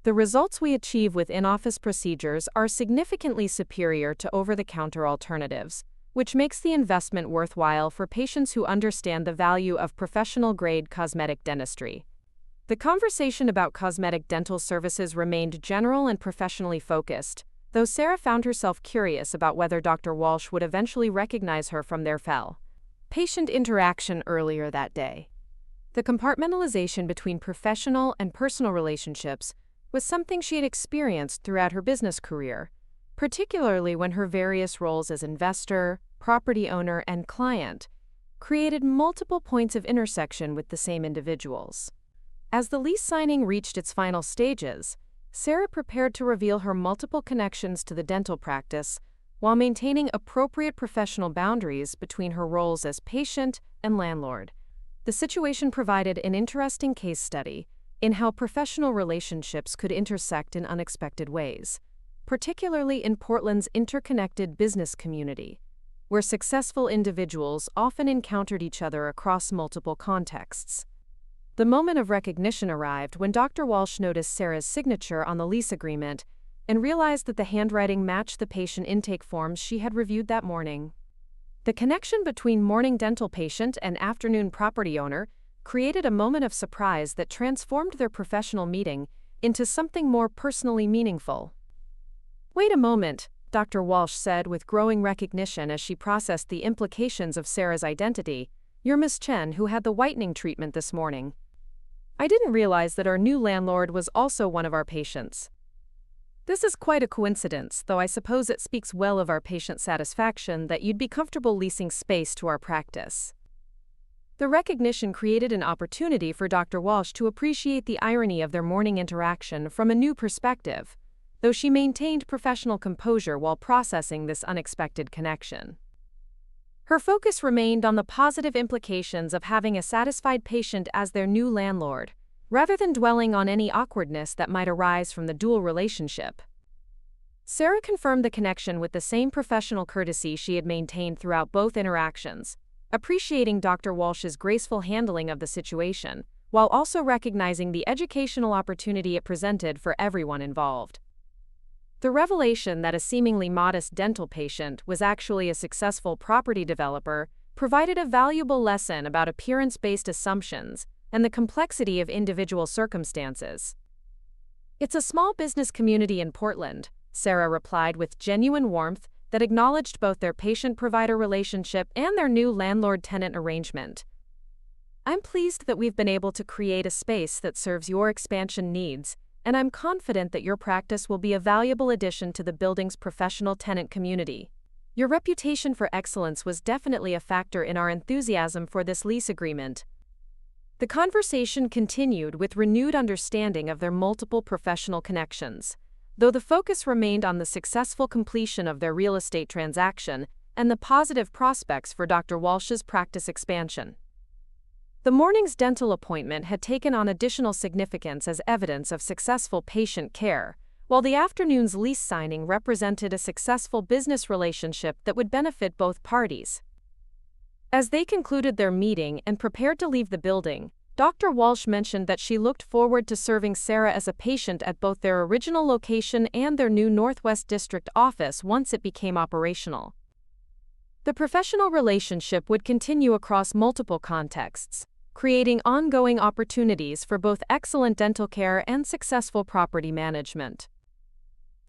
The results we achieve with in-office procedures are significantly superior to over-the-counter alternatives, which makes the investment worthwhile for patients who understand the value of professional-grade cosmetic dentistry." The conversation about cosmetic dental services remained general and professionally focused, though Sarah found herself curious about whether Dr. Walsh would eventually recognize her from their patient interaction earlier that day. The compartmentalization between professional and personal relationships was something she had experienced throughout her business career, particularly when her various roles as investor, property owner, and client created multiple points of intersection with the same individuals. As the lease signing reached its final stages, Sarah prepared to reveal her multiple connections to the dental practice while maintaining appropriate professional boundaries between her roles as patient and landlord. The situation provided an interesting case study in how professional relationships could intersect in unexpected ways, particularly in Portland's interconnected business community, where successful individuals often encountered each other across multiple contexts. The moment of recognition arrived when Dr. Walsh noticed Sarah's signature on the lease agreement and realized that the handwriting matched the patient intake forms she had reviewed that morning. The connection between morning dental patient and afternoon property owner created a moment of surprise that transformed their professional meeting into something more personally meaningful. "Wait a moment," Dr. Walsh said with growing recognition as she processed the implications of Sarah's identity. "You're Miss Chen who had the whitening treatment this morning. I didn't realize that our new landlord was also one of our patients. This is quite a coincidence, though I suppose it speaks well of our patient satisfaction that you'd be comfortable leasing space to our practice." The recognition created an opportunity for Dr. Walsh to appreciate the irony of their morning interaction from a new perspective, though she maintained professional composure while processing this unexpected connection. Her focus remained on the positive implications of having a satisfied patient as their new landlord, rather than dwelling on any awkwardness that might arise from the dual relationship. Sarah confirmed the connection with the same professional courtesy she had maintained throughout both interactions, appreciating Dr. Walsh's graceful handling of the situation, while also recognizing the educational opportunity it presented for everyone involved. The revelation that a seemingly modest dental patient was actually a successful property developer provided a valuable lesson about appearance-based assumptions and the complexity of individual circumstances. "It's a small business community in Portland," Sarah replied with genuine warmth that acknowledged both their patient-provider relationship and their new landlord-tenant arrangement. "I'm pleased that we've been able to create a space that serves your expansion needs, and I'm confident that your practice will be a valuable addition to the building's professional tenant community. Your reputation for excellence was definitely a factor in our enthusiasm for this lease agreement." The conversation continued with renewed understanding of their multiple professional connections, though the focus remained on the successful completion of their real estate transaction and the positive prospects for Dr. Walsh's practice expansion. The morning's dental appointment had taken on additional significance as evidence of successful patient care, while the afternoon's lease signing represented a successful business relationship that would benefit both parties. As they concluded their meeting and prepared to leave the building, Dr. Walsh mentioned that she looked forward to serving Sarah as a patient at both their original location and their new Northwest District office once it became operational. The professional relationship would continue across multiple contexts, creating ongoing opportunities for both excellent dental care and successful property management.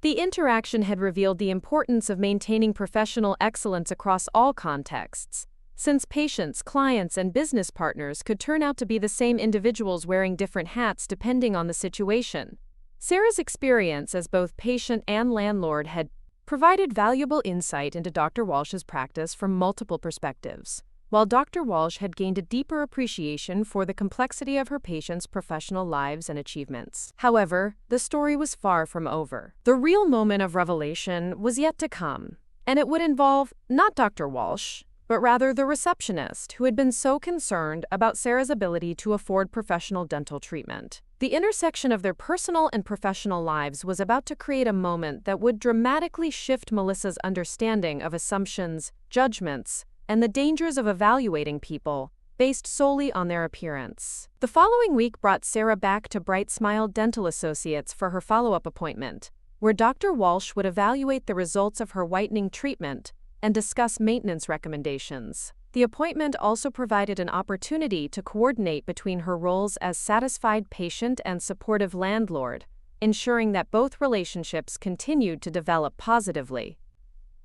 The interaction had revealed the importance of maintaining professional excellence across all contexts, since patients, clients, and business partners could turn out to be the same individuals wearing different hats depending on the situation. Sarah's experience as both patient and landlord had provided valuable insight into Dr. Walsh's practice from multiple perspectives, while Dr. Walsh had gained a deeper appreciation for the complexity of her patients' professional lives and achievements. However, the story was far from over. The real moment of revelation was yet to come, and it would involve not Dr. Walsh, but rather the receptionist who had been so concerned about Sarah's ability to afford professional dental treatment. The intersection of their personal and professional lives was about to create a moment that would dramatically shift Melissa's understanding of assumptions, judgments, and the dangers of evaluating people based solely on their appearance. The following week brought Sarah back to Bright Smile Dental Associates for her follow-up appointment, where Dr. Walsh would evaluate the results of her whitening treatment and discuss maintenance recommendations. The appointment also provided an opportunity to coordinate between her roles as satisfied patient and supportive landlord, ensuring that both relationships continued to develop positively.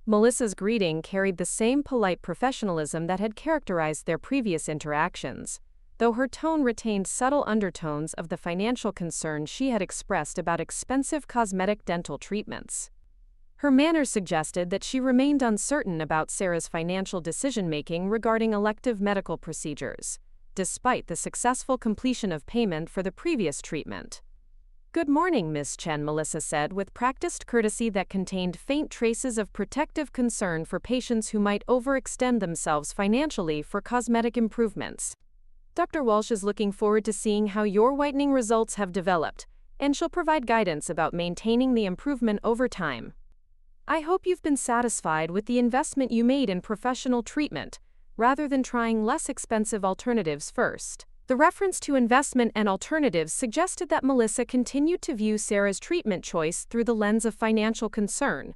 Melissa's greeting carried the same polite professionalism that had characterized their previous interactions, though her tone retained subtle undertones of the financial concern she had expressed about expensive cosmetic dental treatments. Her manner suggested that she remained uncertain about Sarah's financial decision-making regarding elective medical procedures, despite the successful completion of payment for the previous treatment. "Good morning, Miss Chen," Melissa said with practiced courtesy that contained faint traces of protective concern for patients who might overextend themselves financially for cosmetic improvements. "Dr. Walsh is looking forward to seeing how your whitening results have developed, and she'll provide guidance about maintaining the improvement over time. I hope you've been satisfied with the investment you made in professional treatment, rather than trying less expensive alternatives first," The reference to investment and alternatives suggested that Melissa continued to view Sarah's treatment choice through the lens of financial concern,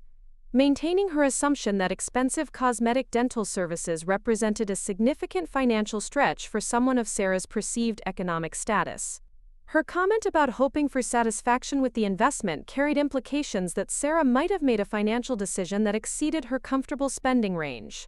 maintaining her assumption that expensive cosmetic dental services represented a significant financial stretch for someone of Sarah's perceived economic status. Her comment about hoping for satisfaction with the investment carried implications that Sarah might have made a financial decision that exceeded her comfortable spending range.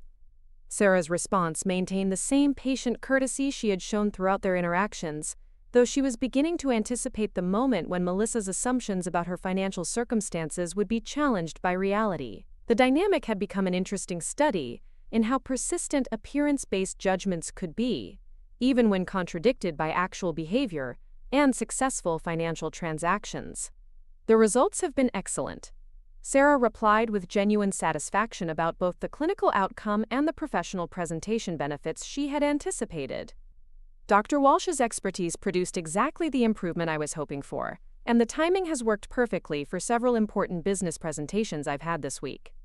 Sarah's response maintained the same patient courtesy she had shown throughout their interactions, though she was beginning to anticipate the moment when Melissa's assumptions about her financial circumstances would be challenged by reality. The dynamic had become an interesting study in how persistent appearance-based judgments could be, even when contradicted by actual behavior and successful financial transactions. The results have been excellent. Sarah replied with genuine satisfaction about both the clinical outcome and the professional presentation benefits she had anticipated. Dr. Walsh's expertise produced exactly the improvement I was hoping for, and the timing has worked perfectly for several important business presentations I've had this week.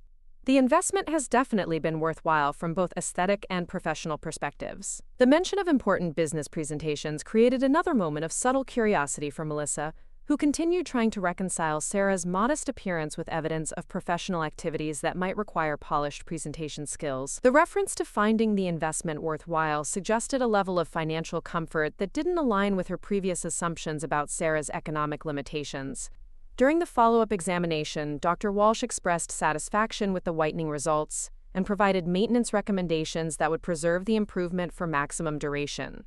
The investment has definitely been worthwhile from both aesthetic and professional perspectives. The mention of important business presentations created another moment of subtle curiosity for Melissa, who continued trying to reconcile Sarah's modest appearance with evidence of professional activities that might require polished presentation skills. The reference to finding the investment worthwhile suggested a level of financial comfort that didn't align with her previous assumptions about Sarah's economic limitations. During the follow-up examination, Dr. Walsh expressed satisfaction with the whitening results and provided maintenance recommendations that would preserve the improvement for maximum duration.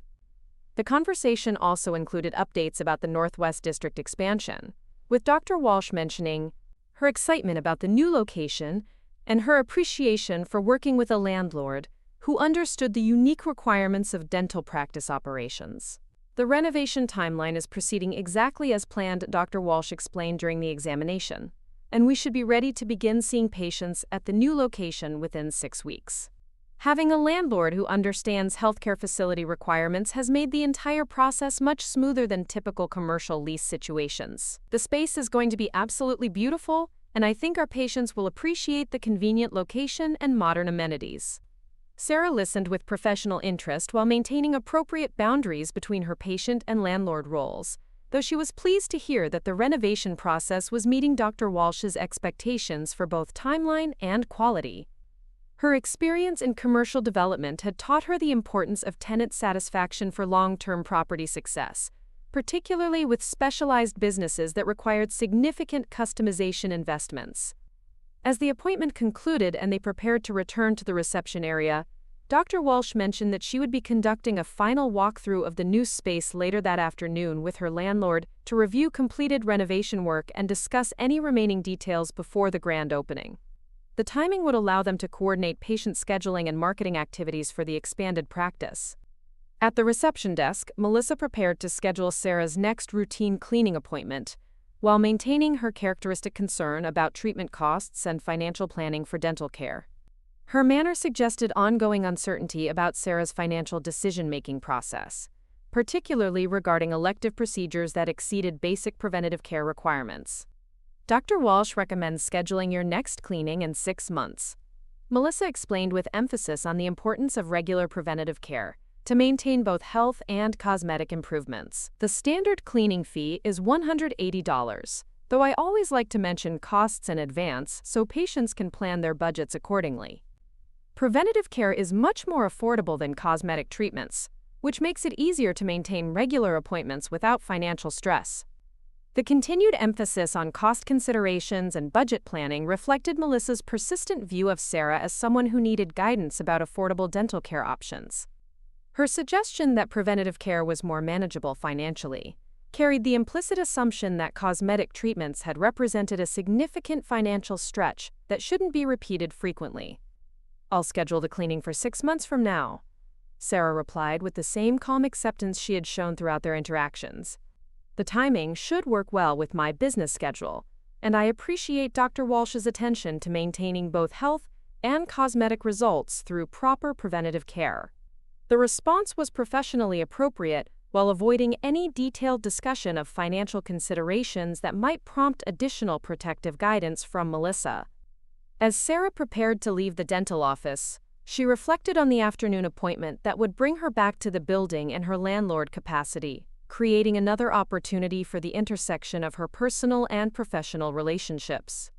The conversation also included updates about the Northwest District expansion, with Dr. Walsh mentioning her excitement about the new location and her appreciation for working with a landlord who understood the unique requirements of dental practice operations. The renovation timeline is proceeding exactly as planned, Dr. Walsh explained during the examination, and we should be ready to begin seeing patients at the new location within 6 weeks. Having a landlord who understands healthcare facility requirements has made the entire process much smoother than typical commercial lease situations. The space is going to be absolutely beautiful, and I think our patients will appreciate the convenient location and modern amenities. Sarah listened with professional interest while maintaining appropriate boundaries between her patient and landlord roles, though she was pleased to hear that the renovation process was meeting Dr. Walsh's expectations for both timeline and quality. Her experience in commercial development had taught her the importance of tenant satisfaction for long-term property success, particularly with specialized businesses that required significant customization investments. As the appointment concluded and they prepared to return to the reception area, Dr. Walsh mentioned that she would be conducting a final walkthrough of the new space later that afternoon with her landlord to review completed renovation work and discuss any remaining details before the grand opening. The timing would allow them to coordinate patient scheduling and marketing activities for the expanded practice. At the reception desk, Melissa prepared to schedule Sarah's next routine cleaning appointment, while maintaining her characteristic concern about treatment costs and financial planning for dental care. Her manner suggested ongoing uncertainty about Sarah's financial decision-making process, particularly regarding elective procedures that exceeded basic preventative care requirements. Dr. Walsh recommends scheduling your next cleaning in 6 months. Melissa explained with emphasis on the importance of regular preventative care to maintain both health and cosmetic improvements. The standard cleaning fee is $180, though I always like to mention costs in advance so patients can plan their budgets accordingly. Preventative care is much more affordable than cosmetic treatments, which makes it easier to maintain regular appointments without financial stress. The continued emphasis on cost considerations and budget planning reflected Melissa's persistent view of Sarah as someone who needed guidance about affordable dental care options. Her suggestion that preventative care was more manageable financially carried the implicit assumption that cosmetic treatments had represented a significant financial stretch that shouldn't be repeated frequently. "I'll schedule the cleaning for 6 months from now," Sarah replied with the same calm acceptance she had shown throughout their interactions. "The timing should work well with my business schedule, and I appreciate Dr. Walsh's attention to maintaining both health and cosmetic results through proper preventative care." The response was professionally appropriate while avoiding any detailed discussion of financial considerations that might prompt additional protective guidance from Melissa. As Sarah prepared to leave the dental office, She reflected on the afternoon appointment that would bring her back to the building in her landlord capacity, creating another opportunity for the intersection of her personal and professional relationships.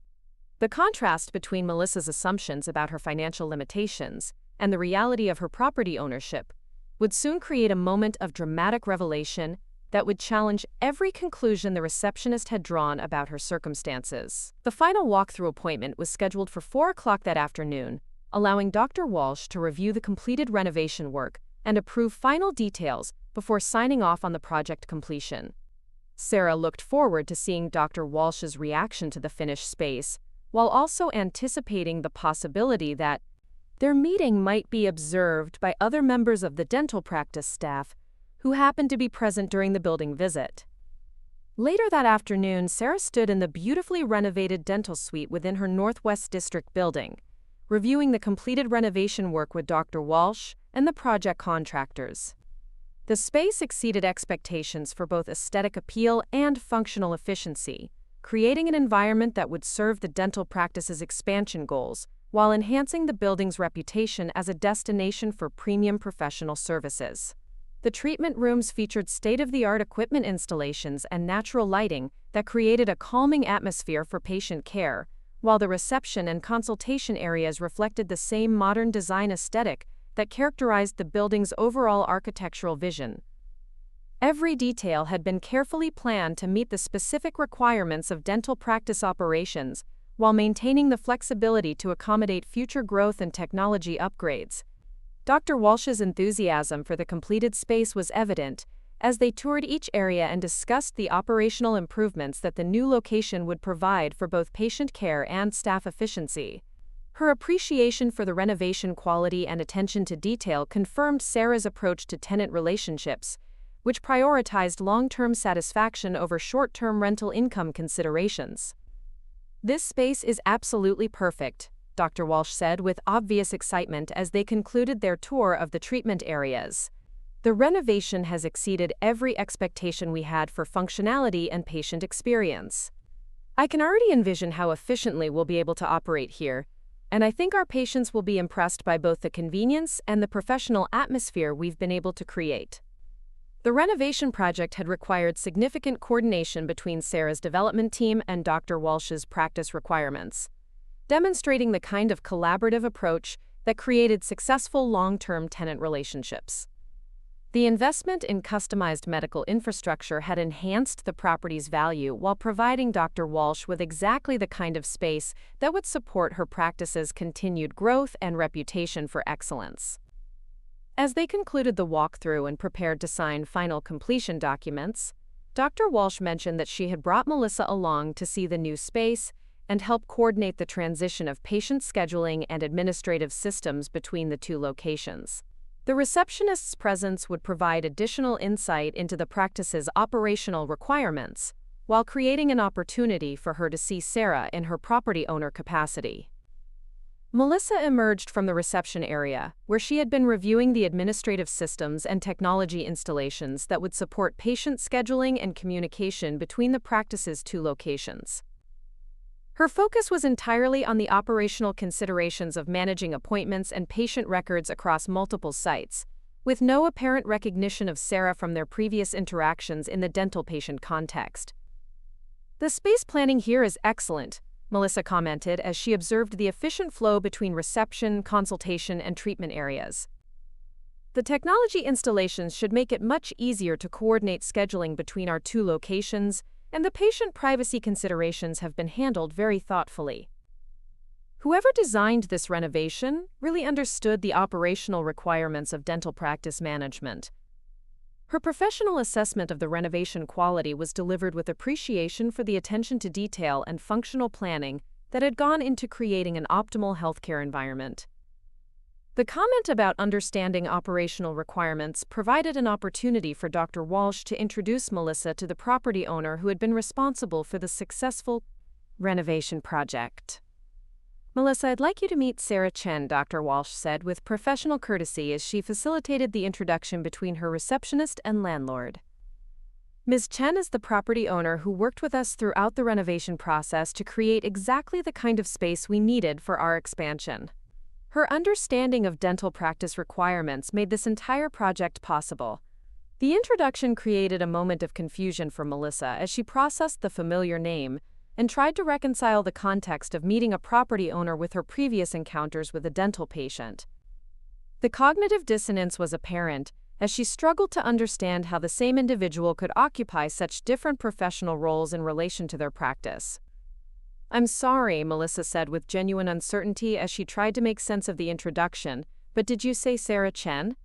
The contrast between Melissa's assumptions about her financial limitations and the reality of her property ownership would soon create a moment of dramatic revelation that would challenge every conclusion the receptionist had drawn about her circumstances. The final walkthrough appointment was scheduled for 4 o'clock that afternoon, allowing Dr. Walsh to review the completed renovation work and approve final details before signing off on the project completion. Sarah looked forward to seeing Dr. Walsh's reaction to the finished space, while also anticipating the possibility that their meeting might be observed by other members of the dental practice staff who happened to be present during the building visit. Later that afternoon, Sarah stood in the beautifully renovated dental suite within her Northwest District building, reviewing the completed renovation work with Dr. Walsh and the project contractors. The space exceeded expectations for both aesthetic appeal and functional efficiency, creating an environment that would serve the dental practice's expansion goals while enhancing the building's reputation as a destination for premium professional services. The treatment rooms featured state-of-the-art equipment installations and natural lighting that created a calming atmosphere for patient care, while the reception and consultation areas reflected the same modern design aesthetic that characterized the building's overall architectural vision. Every detail had been carefully planned to meet the specific requirements of dental practice operations, while maintaining the flexibility to accommodate future growth and technology upgrades. Dr. Walsh's enthusiasm for the completed space was evident as they toured each area and discussed the operational improvements that the new location would provide for both patient care and staff efficiency. Her appreciation for the renovation quality and attention to detail confirmed Sarah's approach to tenant relationships, which prioritized long-term satisfaction over short-term rental income considerations. "This space is absolutely perfect," Dr. Walsh said with obvious excitement as they concluded their tour of the treatment areas. "The renovation has exceeded every expectation we had for functionality and patient experience. I can already envision how efficiently we'll be able to operate here, and I think our patients will be impressed by both the convenience and the professional atmosphere we've been able to create." The renovation project had required significant coordination between Sarah's development team and Dr. Walsh's practice requirements, demonstrating the kind of collaborative approach that created successful long-term tenant relationships. The investment in customized medical infrastructure had enhanced the property's value while providing Dr. Walsh with exactly the kind of space that would support her practice's continued growth and reputation for excellence. As they concluded the walkthrough and prepared to sign final completion documents, Dr. Walsh mentioned that she had brought Melissa along to see the new space and help coordinate the transition of patient scheduling and administrative systems between the two locations. The receptionist's presence would provide additional insight into the practice's operational requirements, while creating an opportunity for her to see Sarah in her property owner capacity. Melissa emerged from the reception area, where she had been reviewing the administrative systems and technology installations that would support patient scheduling and communication between the practice's two locations. Her focus was entirely on the operational considerations of managing appointments and patient records across multiple sites, with no apparent recognition of Sarah from their previous interactions in the dental patient context. "The space planning here is excellent," Melissa commented as she observed the efficient flow between reception, consultation, and treatment areas. "The technology installations should make it much easier to coordinate scheduling between our two locations, and the patient privacy considerations have been handled very thoughtfully." Whoever designed this renovation really understood the operational requirements of dental practice management. Her professional assessment of the renovation quality was delivered with appreciation for the attention to detail and functional planning that had gone into creating an optimal healthcare environment. The comment about understanding operational requirements provided an opportunity for Dr. Walsh to introduce Melissa to the property owner who had been responsible for the successful renovation project. "Melissa, I'd like you to meet Sarah Chen," Dr. Walsh said with professional courtesy as she facilitated the introduction between her receptionist and landlord. "Ms. Chen is the property owner who worked with us throughout the renovation process to create exactly the kind of space we needed for our expansion. Her understanding of dental practice requirements made this entire project possible. The introduction created a moment of confusion for Melissa as she processed the familiar name and tried to reconcile the context of meeting a property owner with her previous encounters with a dental patient. The cognitive dissonance was apparent as she struggled to understand how the same individual could occupy such different professional roles in relation to their practice. "I'm sorry," Melissa said with genuine uncertainty as she tried to make sense of the introduction, "but did you say Sarah Chen?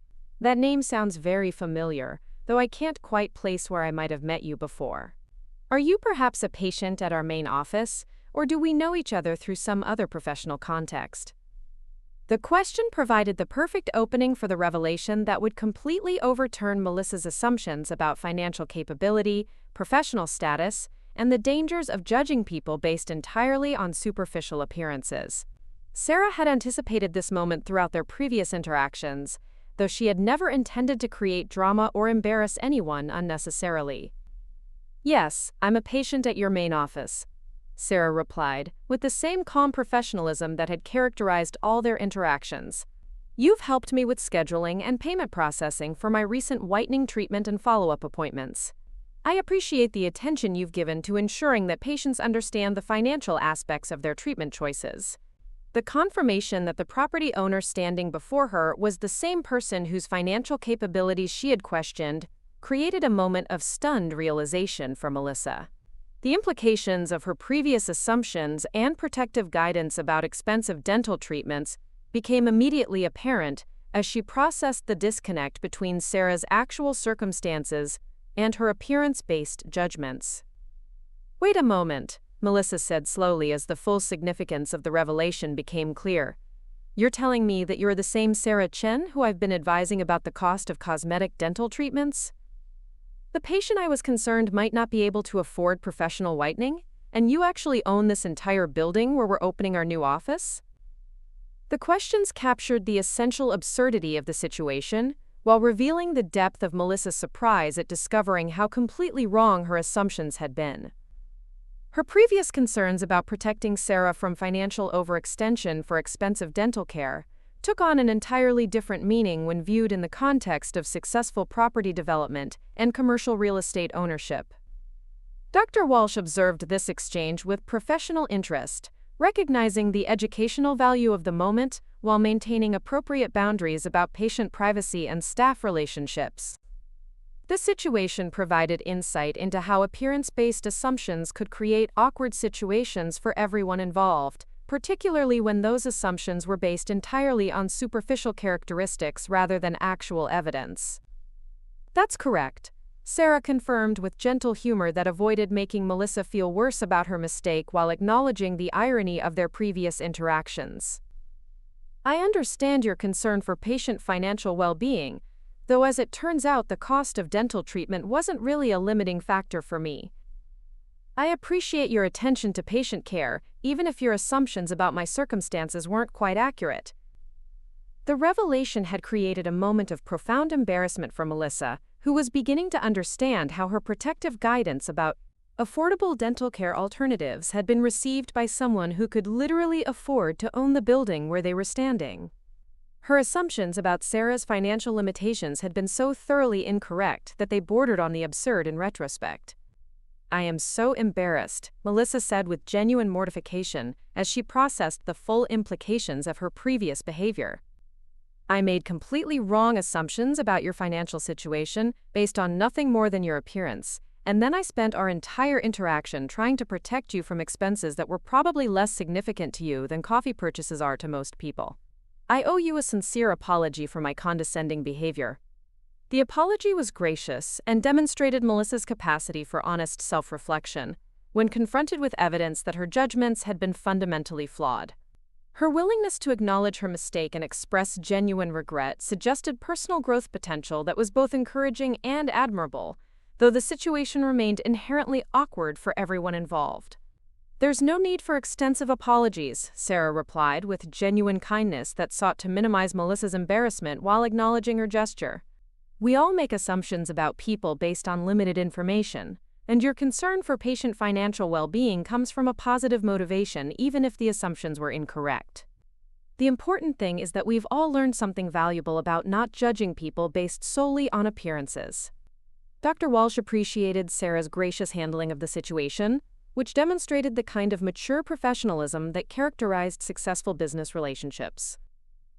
That name sounds very familiar, though I can't quite place where I might have met you before. Are you perhaps a patient at our main office, or do we know each other through some other professional context?" The question provided the perfect opening for the revelation that would completely overturn Melissa's assumptions about financial capability, professional status, and the dangers of judging people based entirely on superficial appearances. Sarah had anticipated this moment throughout their previous interactions, though she had never intended to create drama or embarrass anyone unnecessarily. "Yes, I'm a patient at your main office," Sarah replied, with the same calm professionalism that had characterized all their interactions. "You've helped me with scheduling and payment processing for my recent whitening treatment and follow-up appointments. I appreciate the attention you've given to ensuring that patients understand the financial aspects of their treatment choices." The confirmation that the property owner standing before her was the same person whose financial capabilities she had questioned created a moment of stunned realization for Melissa. The implications of her previous assumptions and protective guidance about expensive dental treatments became immediately apparent as she processed the disconnect between Sarah's actual circumstances and her appearance-based judgments. "Wait a moment," Melissa said slowly as the full significance of the revelation became clear. "You're telling me that you're the same Sarah Chen who I've been advising about the cost of cosmetic dental treatments? The patient I was concerned might not be able to afford professional whitening, and you actually own this entire building where we're opening our new office?" The questions captured the essential absurdity of the situation, while revealing the depth of Melissa's surprise at discovering how completely wrong her assumptions had been. Her previous concerns about protecting Sarah from financial overextension for expensive dental care took on an entirely different meaning when viewed in the context of successful property development and commercial real estate ownership. Dr. Walsh observed this exchange with professional interest, recognizing the educational value of the moment while maintaining appropriate boundaries about patient privacy and staff relationships. This situation provided insight into how appearance-based assumptions could create awkward situations for everyone involved, particularly when those assumptions were based entirely on superficial characteristics rather than actual evidence. "That's correct," Sarah confirmed with gentle humor that avoided making Melissa feel worse about her mistake while acknowledging the irony of their previous interactions. "I understand your concern for patient financial well-being, though as it turns out the cost of dental treatment wasn't really a limiting factor for me. I appreciate your attention to patient care, even if your assumptions about my circumstances weren't quite accurate." The revelation had created a moment of profound embarrassment for Melissa, who was beginning to understand how her protective guidance about affordable dental care alternatives had been received by someone who could literally afford to own the building where they were standing. Her assumptions about Sarah's financial limitations had been so thoroughly incorrect that they bordered on the absurd in retrospect. "I am so embarrassed," Melissa said with genuine mortification as she processed the full implications of her previous behavior. "I made completely wrong assumptions about your financial situation based on nothing more than your appearance, and then I spent our entire interaction trying to protect you from expenses that were probably less significant to you than coffee purchases are to most people. I owe you a sincere apology for my condescending behavior." The apology was gracious and demonstrated Melissa's capacity for honest self-reflection when confronted with evidence that her judgments had been fundamentally flawed. Her willingness to acknowledge her mistake and express genuine regret suggested personal growth potential that was both encouraging and admirable, though the situation remained inherently awkward for everyone involved. "There's no need for extensive apologies," Sarah replied with genuine kindness that sought to minimize Melissa's embarrassment while acknowledging her gesture. "We all make assumptions about people based on limited information, and your concern for patient financial well-being comes from a positive motivation even if the assumptions were incorrect." The important thing is that we've all learned something valuable about not judging people based solely on appearances. Dr. Walsh appreciated Sarah's gracious handling of the situation, which demonstrated the kind of mature professionalism that characterized successful business relationships.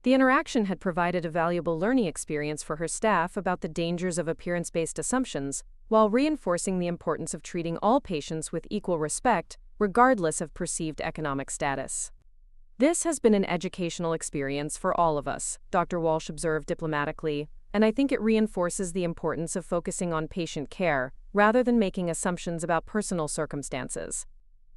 The interaction had provided a valuable learning experience for her staff about the dangers of appearance-based assumptions, while reinforcing the importance of treating all patients with equal respect, regardless of perceived economic status. "This has been an educational experience for all of us," Dr. Walsh observed diplomatically, "and I think it reinforces the importance of focusing on patient care, rather than making assumptions about personal circumstances.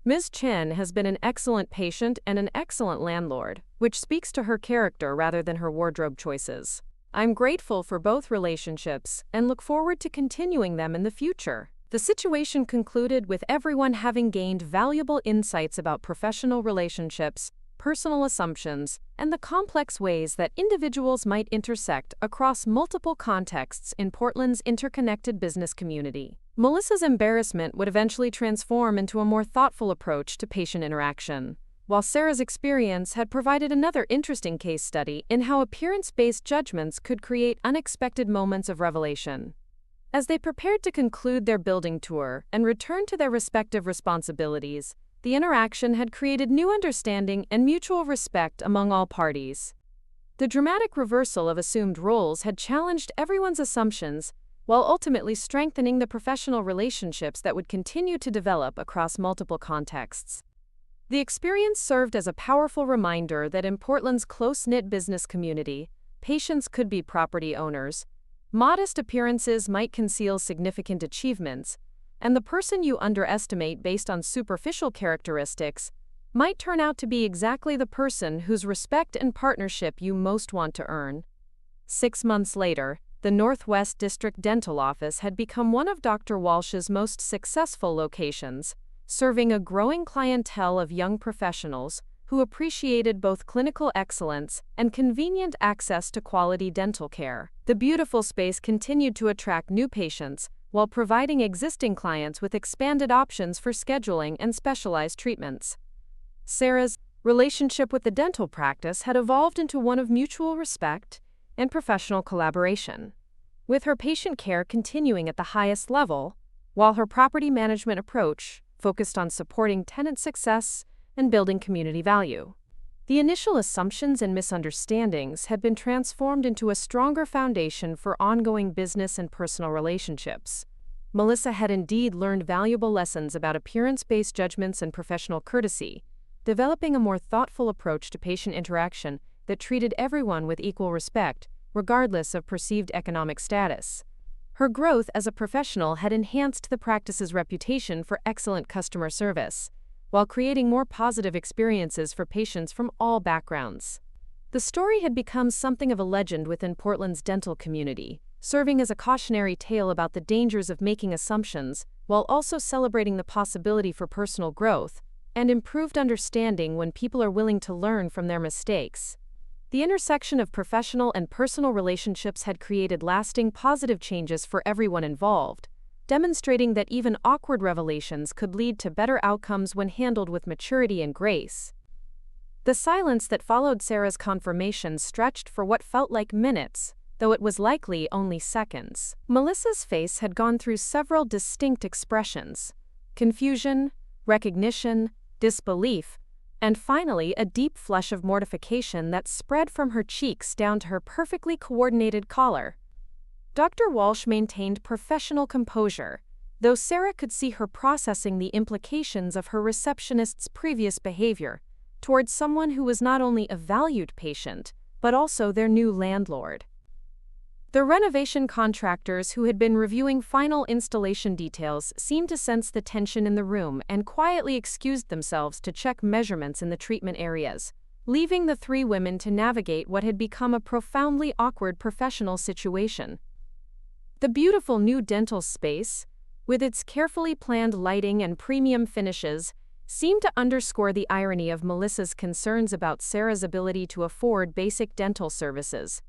Ms. Chen has been an excellent patient and an excellent landlord, which speaks to her character rather than her wardrobe choices. I'm grateful for both relationships and look forward to continuing them in the future." The situation concluded with everyone having gained valuable insights about professional relationships, personal assumptions, and the complex ways that individuals might intersect across multiple contexts in Portland's interconnected business community. Melissa's embarrassment would eventually transform into a more thoughtful approach to patient interaction, while Sarah's experience had provided another interesting case study in how appearance-based judgments could create unexpected moments of revelation. As they prepared to conclude their building tour and return to their respective responsibilities, the interaction had created new understanding and mutual respect among all parties. The dramatic reversal of assumed roles had challenged everyone's assumptions, while ultimately strengthening the professional relationships that would continue to develop across multiple contexts. The experience served as a powerful reminder that in Portland's close-knit business community, patients could be property owners, modest appearances might conceal significant achievements, and the person you underestimate based on superficial characteristics might turn out to be exactly the person whose respect and partnership you most want to earn. 6 months later, the Northwest District Dental Office had become one of Dr. Walsh's most successful locations, serving a growing clientele of young professionals who appreciated both clinical excellence and convenient access to quality dental care. The beautiful space continued to attract new patients, while providing existing clients with expanded options for scheduling and specialized treatments. Sarah's relationship with the dental practice had evolved into one of mutual respect and professional collaboration, with her patient care continuing at the highest level, while her property management approach focused on supporting tenant success and building community value. The initial assumptions and misunderstandings had been transformed into a stronger foundation for ongoing business and personal relationships. Melissa had indeed learned valuable lessons about appearance-based judgments and professional courtesy, developing a more thoughtful approach to patient interaction that treated everyone with equal respect, regardless of perceived economic status. Her growth as a professional had enhanced the practice's reputation for excellent customer service, while creating more positive experiences for patients from all backgrounds. The story had become something of a legend within Portland's dental community, serving as a cautionary tale about the dangers of making assumptions, while also celebrating the possibility for personal growth and improved understanding when people are willing to learn from their mistakes. The intersection of professional and personal relationships had created lasting positive changes for everyone involved, demonstrating that even awkward revelations could lead to better outcomes when handled with maturity and grace. The silence that followed Sarah's confirmation stretched for what felt like minutes, though it was likely only seconds. Melissa's face had gone through several distinct expressions: confusion, recognition, disbelief, and finally a deep flush of mortification that spread from her cheeks down to her perfectly coordinated collar. Dr. Walsh maintained professional composure, though Sarah could see her processing the implications of her receptionist's previous behavior towards someone who was not only a valued patient, but also their new landlord. The renovation contractors who had been reviewing final installation details seemed to sense the tension in the room and quietly excused themselves to check measurements in the treatment areas, leaving the three women to navigate what had become a profoundly awkward professional situation. The beautiful new dental space, with its carefully planned lighting and premium finishes, seemed to underscore the irony of Melissa's concerns about Sarah's ability to afford basic dental services.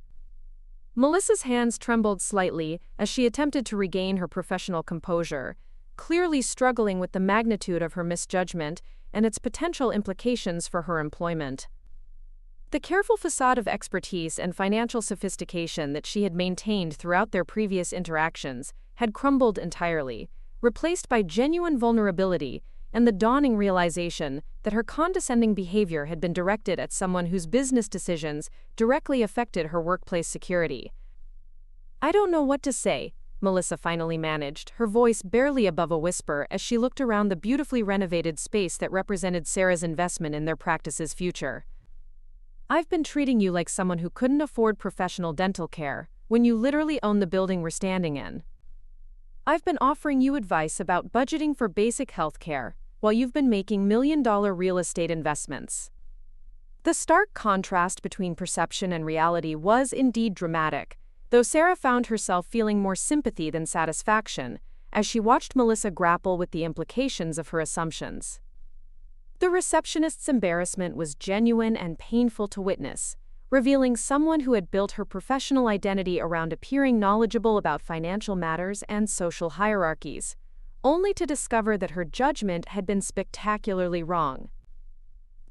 Melissa's hands trembled slightly as she attempted to regain her professional composure, clearly struggling with the magnitude of her misjudgment and its potential implications for her employment. The careful facade of expertise and financial sophistication that she had maintained throughout their previous interactions had crumbled entirely, replaced by genuine vulnerability and the dawning realization that her condescending behavior had been directed at someone whose business decisions directly affected her workplace security. "I don't know what to say," Melissa finally managed, her voice barely above a whisper as she looked around the beautifully renovated space that represented Sarah's investment in their practice's future. "I've been treating you like someone who couldn't afford professional dental care, when you literally own the building we're standing in. I've been offering you advice about budgeting for basic health care, while you've been making million-dollar real estate investments." The stark contrast between perception and reality was indeed dramatic, though Sarah found herself feeling more sympathy than satisfaction as she watched Melissa grapple with the implications of her assumptions. The receptionist's embarrassment was genuine and painful to witness, revealing someone who had built her professional identity around appearing knowledgeable about financial matters and social hierarchies, only to discover that her judgment had been spectacularly wrong.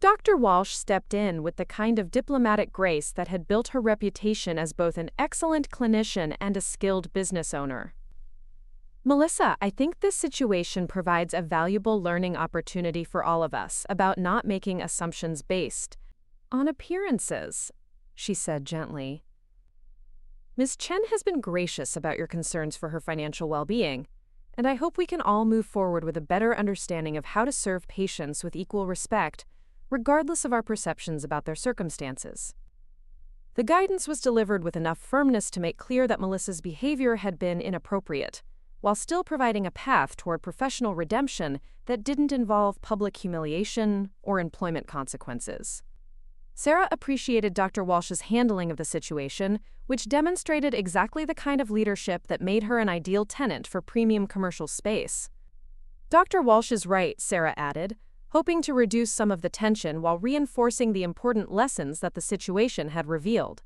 Dr. Walsh stepped in with the kind of diplomatic grace that had built her reputation as both an excellent clinician and a skilled business owner. "Melissa, I think this situation provides a valuable learning opportunity for all of us about not making assumptions based on appearances," she said gently. "Ms. Chen has been gracious about your concerns for her financial well-being, and I hope we can all move forward with a better understanding of how to serve patients with equal respect, regardless of our perceptions about their circumstances." The guidance was delivered with enough firmness to make clear that Melissa's behavior had been inappropriate, while still providing a path toward professional redemption that didn't involve public humiliation or employment consequences. Sarah appreciated Dr. Walsh's handling of the situation, which demonstrated exactly the kind of leadership that made her an ideal tenant for premium commercial space. "Dr. Walsh is right," Sarah added, hoping to reduce some of the tension while reinforcing the important lessons that the situation had revealed.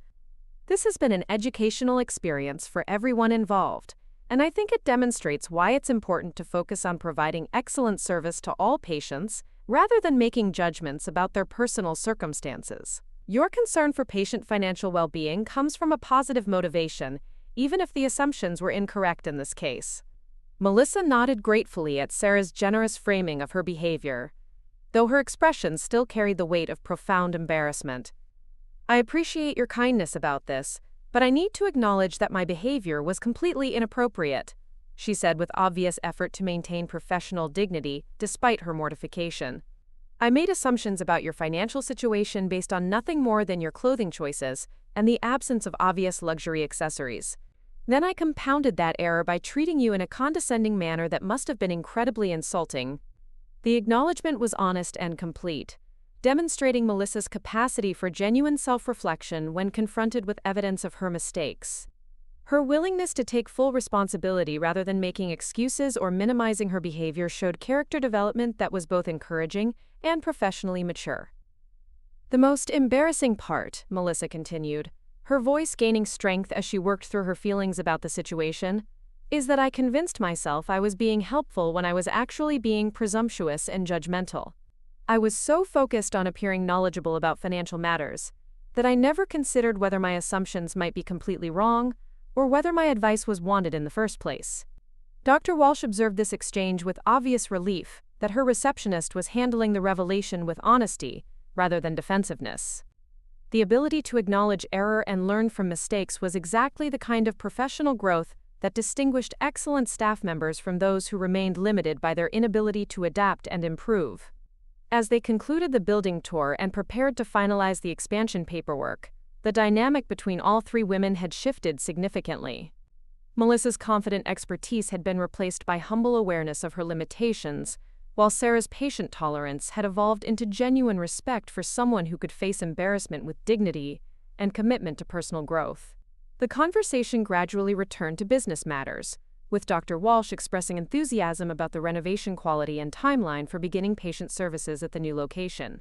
"This has been an educational experience for everyone involved, and I think it demonstrates why it's important to focus on providing excellent service to all patients rather than making judgments about their personal circumstances. Your concern for patient financial well-being comes from a positive motivation, even if the assumptions were incorrect in this case." Melissa nodded gratefully at Sarah's generous framing of her behavior, though her expression still carried the weight of profound embarrassment. "I appreciate your kindness about this, but I need to acknowledge that my behavior was completely inappropriate," she said with obvious effort to maintain professional dignity despite her mortification. "I made assumptions about your financial situation based on nothing more than your clothing choices and the absence of obvious luxury accessories. Then I compounded that error by treating you in a condescending manner that must have been incredibly insulting." The acknowledgement was honest and complete, demonstrating Melissa's capacity for genuine self-reflection when confronted with evidence of her mistakes. Her willingness to take full responsibility rather than making excuses or minimizing her behavior showed character development that was both encouraging and professionally mature. "The most embarrassing part," Melissa continued, her voice gaining strength as she worked through her feelings about the situation, "is that I convinced myself I was being helpful when I was actually being presumptuous and judgmental. I was so focused on appearing knowledgeable about financial matters that I never considered whether my assumptions might be completely wrong or whether my advice was wanted in the first place." Dr. Walsh observed this exchange with obvious relief that her receptionist was handling the revelation with honesty rather than defensiveness. The ability to acknowledge error and learn from mistakes was exactly the kind of professional growth that distinguished excellent staff members from those who remained limited by their inability to adapt and improve. As they concluded the building tour and prepared to finalize the expansion paperwork, the dynamic between all three women had shifted significantly. Melissa's confident expertise had been replaced by humble awareness of her limitations, while Sarah's patient tolerance had evolved into genuine respect for someone who could face embarrassment with dignity and commitment to personal growth. The conversation gradually returned to business matters, with Dr. Walsh expressing enthusiasm about the renovation quality and timeline for beginning patient services at the new location.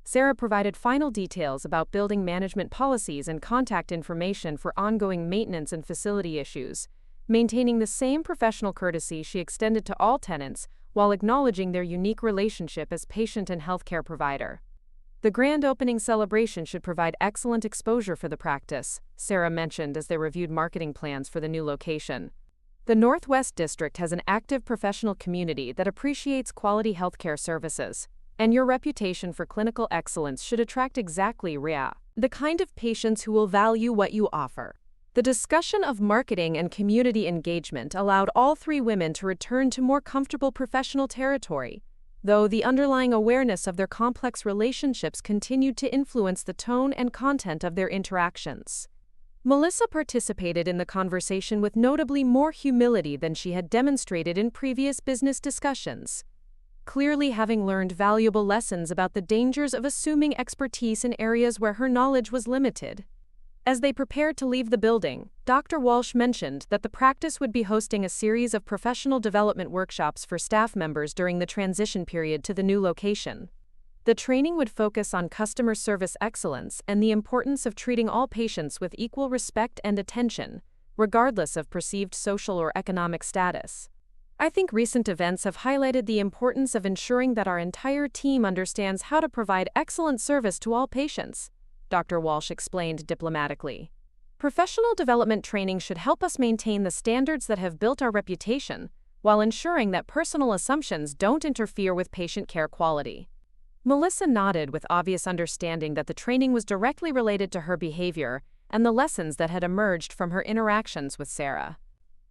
Sarah provided final details about building management policies and contact information for ongoing maintenance and facility issues, maintaining the same professional courtesy she extended to all tenants while acknowledging their unique relationship as patient and healthcare provider. The grand opening celebration should provide excellent exposure for the practice, Sarah mentioned as they reviewed marketing plans for the new location. The Northwest District has an active professional community that appreciates quality healthcare services, and your reputation for clinical excellence should attract exactly the kind of patients who will value what you offer. The discussion of marketing and community engagement allowed all three women to return to more comfortable professional territory, though the underlying awareness of their complex relationships continued to influence the tone and content of their interactions. Melissa participated in the conversation with notably more humility than she had demonstrated in previous business discussions, clearly having learned valuable lessons about the dangers of assuming expertise in areas where her knowledge was limited. As they prepared to leave the building, Dr. Walsh mentioned that the practice would be hosting a series of professional development workshops for staff members during the transition period to the new location. The training would focus on customer service excellence and the importance of treating all patients with equal respect and attention, regardless of perceived social or economic status. I think recent events have highlighted the importance of ensuring that our entire team understands how to provide excellent service to all patients, Dr. Walsh explained diplomatically. Professional development training should help us maintain the standards that have built our reputation, while ensuring that personal assumptions don't interfere with patient care quality. Melissa nodded with obvious understanding that the training was directly related to her behavior and the lessons that had emerged from her interactions with Sarah.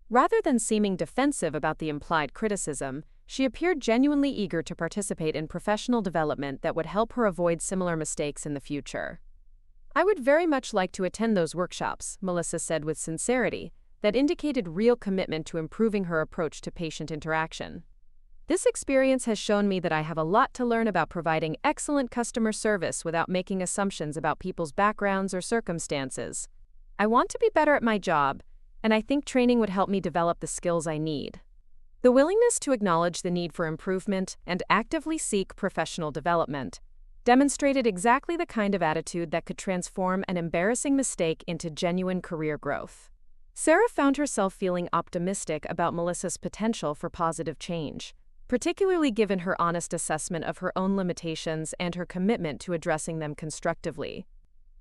Rather than seeming defensive about the implied criticism, she appeared genuinely eager to participate in professional development that would help her avoid similar mistakes in the future. "I would very much like to attend those workshops," Melissa said with sincerity, that indicated real commitment to improving her approach to patient interaction. "This experience has shown me that I have a lot to learn about providing excellent customer service without making assumptions about people's backgrounds or circumstances. I want to be better at my job, and I think training would help me develop the skills I need." The willingness to acknowledge the need for improvement and actively seek professional development demonstrated exactly the kind of attitude that could transform an embarrassing mistake into genuine career growth. Sarah found herself feeling optimistic about Melissa's potential for positive change, particularly given her honest assessment of her own limitations and her commitment to addressing them constructively.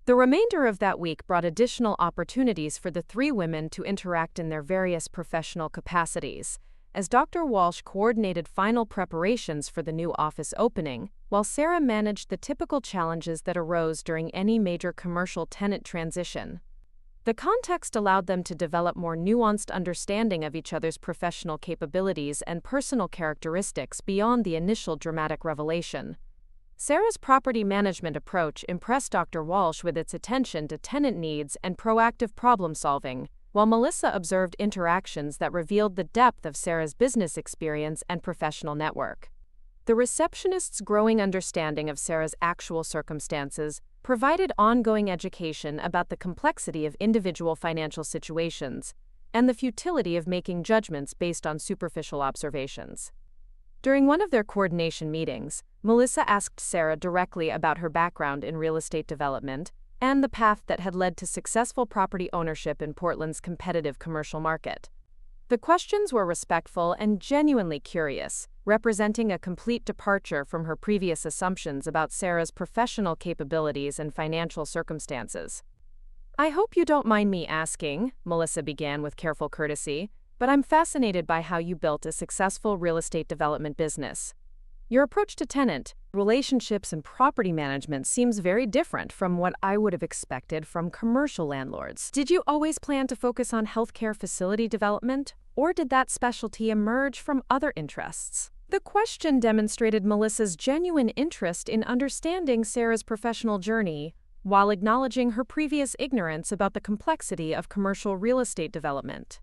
The remainder of that week brought additional opportunities for the three women to interact in their various professional capacities, as Dr. Walsh coordinated final preparations for the new office opening, while Sarah managed the typical challenges that arose during any major commercial tenant transition. The context allowed them to develop more nuanced understanding of each other's professional capabilities and personal characteristics beyond the initial dramatic revelation. Sarah's property management approach impressed Dr. Walsh with its attention to tenant needs and proactive problem-solving, while Melissa observed interactions that revealed the depth of Sarah's business experience and professional network. The receptionist's growing understanding of Sarah's actual circumstances provided ongoing education about the complexity of individual financial situations and the futility of making judgments based on superficial observations. During one of their coordination meetings, Melissa asked Sarah directly about her background in real estate development and the path that had led to successful property ownership in Portland's competitive commercial market. The questions were respectful and genuinely curious, representing a complete departure from her previous assumptions about Sarah's professional capabilities and financial circumstances. "I hope you don't mind me asking," Melissa began with careful courtesy, "but I'm fascinated by how you built a successful real estate development business. Your approach to tenant relationships and property management seems very different from what I would have expected from commercial landlords. Did you always plan to focus on healthcare facility development, or did that specialty emerge from other interests?" The question demonstrated Melissa's genuine interest in understanding Sarah's professional journey, while acknowledging her previous ignorance about the complexity of commercial real estate development.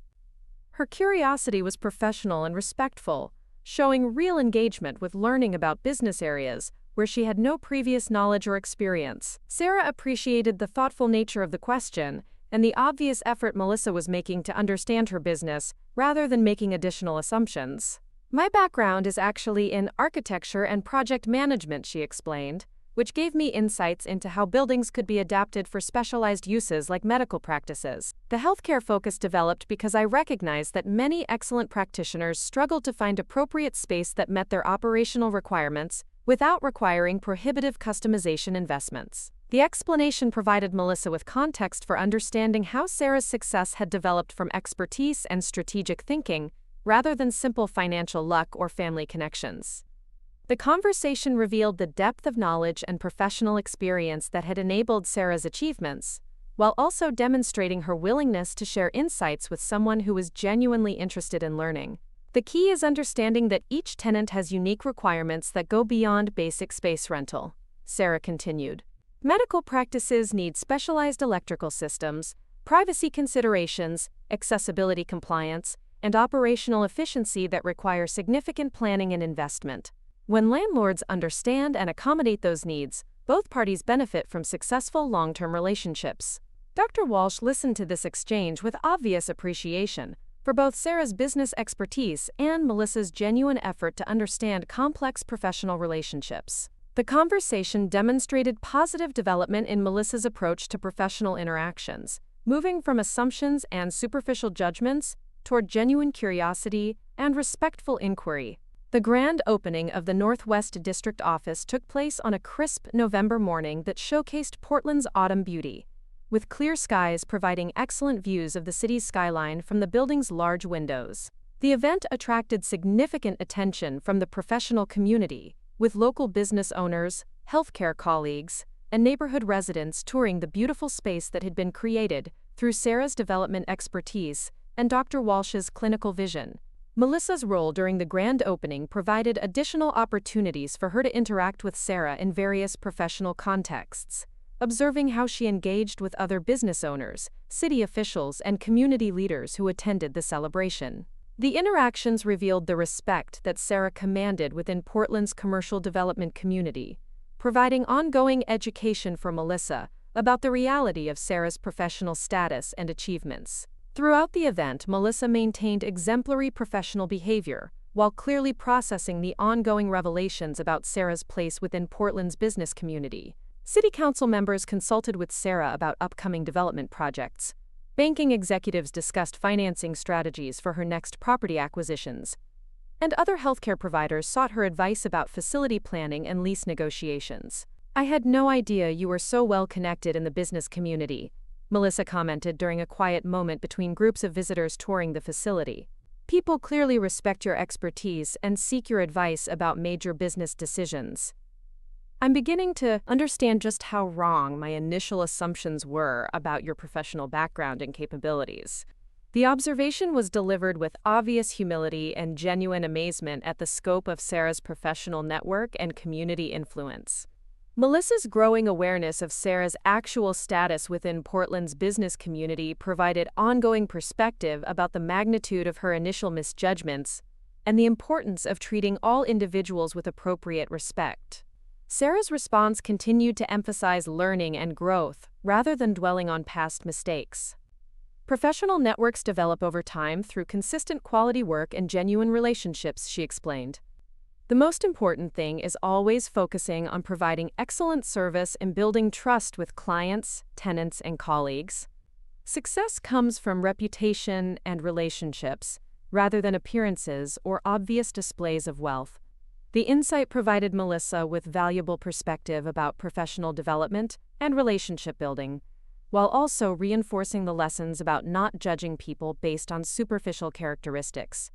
Her curiosity was professional and respectful, showing real engagement with learning about business areas where she had no previous knowledge or experience. Sarah appreciated the thoughtful nature of the question and the obvious effort Melissa was making to understand her business rather than making additional assumptions. "My background is actually in architecture and project management," she explained, which gave me insights into how buildings could be adapted for specialized uses like medical practices. The healthcare focus developed because I recognized that many excellent practitioners struggled to find appropriate space that met their operational requirements, without requiring prohibitive customization investments. The explanation provided Melissa with context for understanding how Sarah's success had developed from expertise and strategic thinking, rather than simple financial luck or family connections. The conversation revealed the depth of knowledge and professional experience that had enabled Sarah's achievements, while also demonstrating her willingness to share insights with someone who was genuinely interested in learning. The key is understanding that each tenant has unique requirements that go beyond basic space rental, Sarah continued. Medical practices need specialized electrical systems, privacy considerations, accessibility compliance, and operational efficiency that require significant planning and investment. When landlords understand and accommodate those needs, both parties benefit from successful long-term relationships. Dr. Walsh listened to this exchange with obvious appreciation for both Sarah's business expertise and Melissa's genuine effort to understand complex professional relationships. The conversation demonstrated positive development in Melissa's approach to professional interactions, moving from assumptions and superficial judgments toward genuine curiosity and respectful inquiry. The grand opening of the Northwest District office took place on a crisp November morning that showcased Portland's autumn beauty, with clear skies providing excellent views of the city's skyline from the building's large windows. The event attracted significant attention from the professional community, with local business owners, healthcare colleagues, and neighborhood residents touring the beautiful space that had been created through Sarah's development expertise and Dr. Walsh's clinical vision. Melissa's role during the grand opening provided additional opportunities for her to interact with Sarah in various professional contexts, observing how she engaged with other business owners, city officials, and community leaders who attended the celebration. The interactions revealed the respect that Sarah commanded within Portland's commercial development community, providing ongoing education for Melissa about the reality of Sarah's professional status and achievements. Throughout the event, Melissa maintained exemplary professional behavior, while clearly processing the ongoing revelations about Sarah's place within Portland's business community. City council members consulted with Sarah about upcoming development projects. Banking executives discussed financing strategies for her next property acquisitions, and other healthcare providers sought her advice about facility planning and lease negotiations. "I had no idea you were so well connected in the business community," Melissa commented during a quiet moment between groups of visitors touring the facility. "People clearly respect your expertise and seek your advice about major business decisions. I'm beginning to understand just how wrong my initial assumptions were about your professional background and capabilities." The observation was delivered with obvious humility and genuine amazement at the scope of Sarah's professional network and community influence. Melissa's growing awareness of Sarah's actual status within Portland's business community provided ongoing perspective about the magnitude of her initial misjudgments and the importance of treating all individuals with appropriate respect. Sarah's response continued to emphasize learning and growth, rather than dwelling on past mistakes. "Professional networks develop over time through consistent quality work and genuine relationships," she explained. "The most important thing is always focusing on providing excellent service and building trust with clients, tenants, and colleagues. Success comes from reputation and relationships, rather than appearances or obvious displays of wealth." The insight provided Melissa with valuable perspective about professional development and relationship building, while also reinforcing the lessons about not judging people based on superficial characteristics.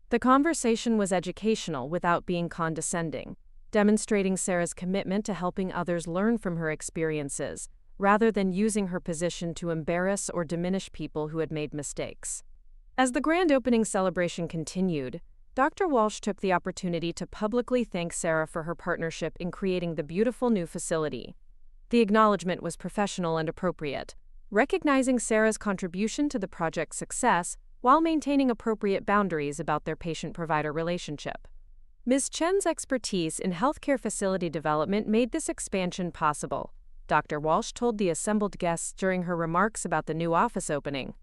The conversation was educational without being condescending, demonstrating Sarah's commitment to helping others learn from her experiences, rather than using her position to embarrass or diminish people who had made mistakes. As the grand opening celebration continued, Dr. Walsh took the opportunity to publicly thank Sarah for her partnership in creating the beautiful new facility. The acknowledgement was professional and appropriate, recognizing Sarah's contribution to the project's success while maintaining appropriate boundaries about their patient-provider relationship. Ms. Chen's expertise in healthcare facility development made this expansion possible, Dr. Walsh told the assembled guests during her remarks about the new office opening.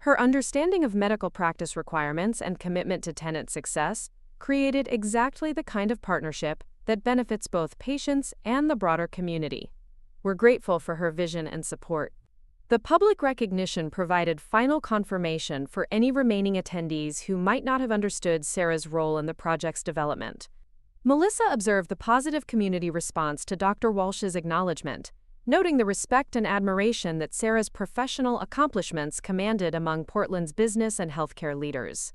Her understanding of medical practice requirements and commitment to tenant success created exactly the kind of partnership that benefits both patients and the broader community. "We're grateful for her vision and support." The public recognition provided final confirmation for any remaining attendees who might not have understood Sarah's role in the project's development. Melissa observed the positive community response to Dr. Walsh's acknowledgement, noting the respect and admiration that Sarah's professional accomplishments commanded among Portland's business and healthcare leaders.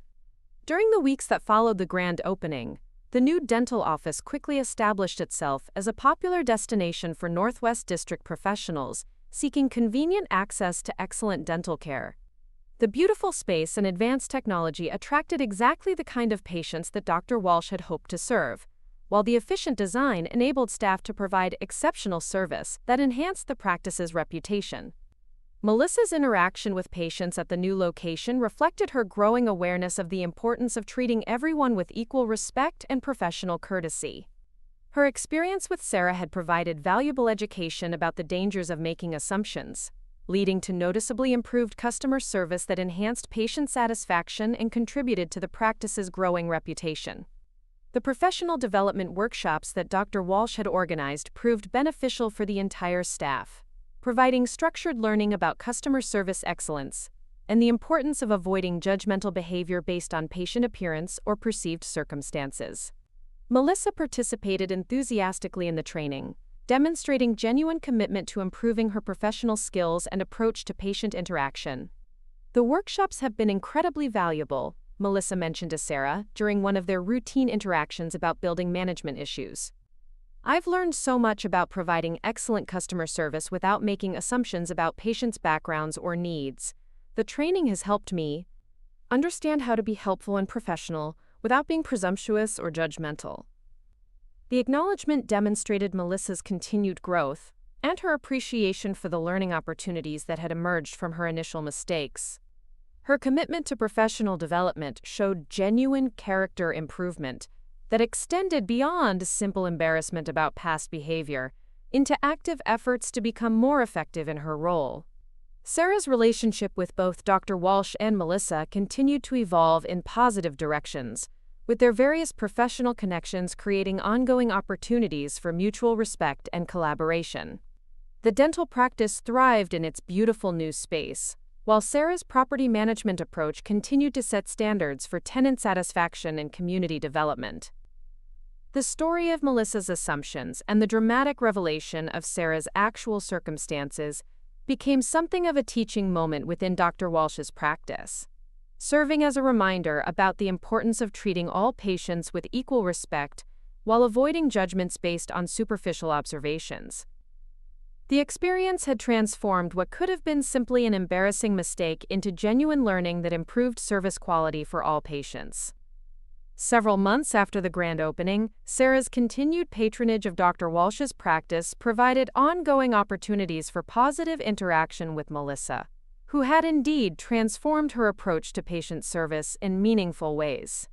During the weeks that followed the grand opening, the new dental office quickly established itself as a popular destination for Northwest District professionals seeking convenient access to excellent dental care. The beautiful space and advanced technology attracted exactly the kind of patients that Dr. Walsh had hoped to serve, while the efficient design enabled staff to provide exceptional service that enhanced the practice's reputation. Melissa's interaction with patients at the new location reflected her growing awareness of the importance of treating everyone with equal respect and professional courtesy. Her experience with Sarah had provided valuable education about the dangers of making assumptions, leading to noticeably improved customer service that enhanced patient satisfaction and contributed to the practice's growing reputation. The professional development workshops that Dr. Walsh had organized proved beneficial for the entire staff, providing structured learning about customer service excellence and the importance of avoiding judgmental behavior based on patient appearance or perceived circumstances. Melissa participated enthusiastically in the training, demonstrating genuine commitment to improving her professional skills and approach to patient interaction. "The workshops have been incredibly valuable," Melissa mentioned to Sarah during one of their routine interactions about building management issues. "I've learned so much about providing excellent customer service without making assumptions about patients' backgrounds or needs. The training has helped me understand how to be helpful and professional without being presumptuous or judgmental." The acknowledgement demonstrated Melissa's continued growth and her appreciation for the learning opportunities that had emerged from her initial mistakes. Her commitment to professional development showed genuine character improvement that extended beyond simple embarrassment about past behavior into active efforts to become more effective in her role. Sarah's relationship with both Dr. Walsh and Melissa continued to evolve in positive directions, with their various professional connections creating ongoing opportunities for mutual respect and collaboration. The dental practice thrived in its beautiful new space, while Sarah's property management approach continued to set standards for tenant satisfaction and community development. The story of Melissa's assumptions and the dramatic revelation of Sarah's actual circumstances became something of a teaching moment within Dr. Walsh's practice, serving as a reminder about the importance of treating all patients with equal respect while avoiding judgments based on superficial observations. The experience had transformed what could have been simply an embarrassing mistake into genuine learning that improved service quality for all patients. Several months after the grand opening, Sarah's continued patronage of Dr. Walsh's practice provided ongoing opportunities for positive interaction with Melissa, who had indeed transformed her approach to patient service in meaningful ways.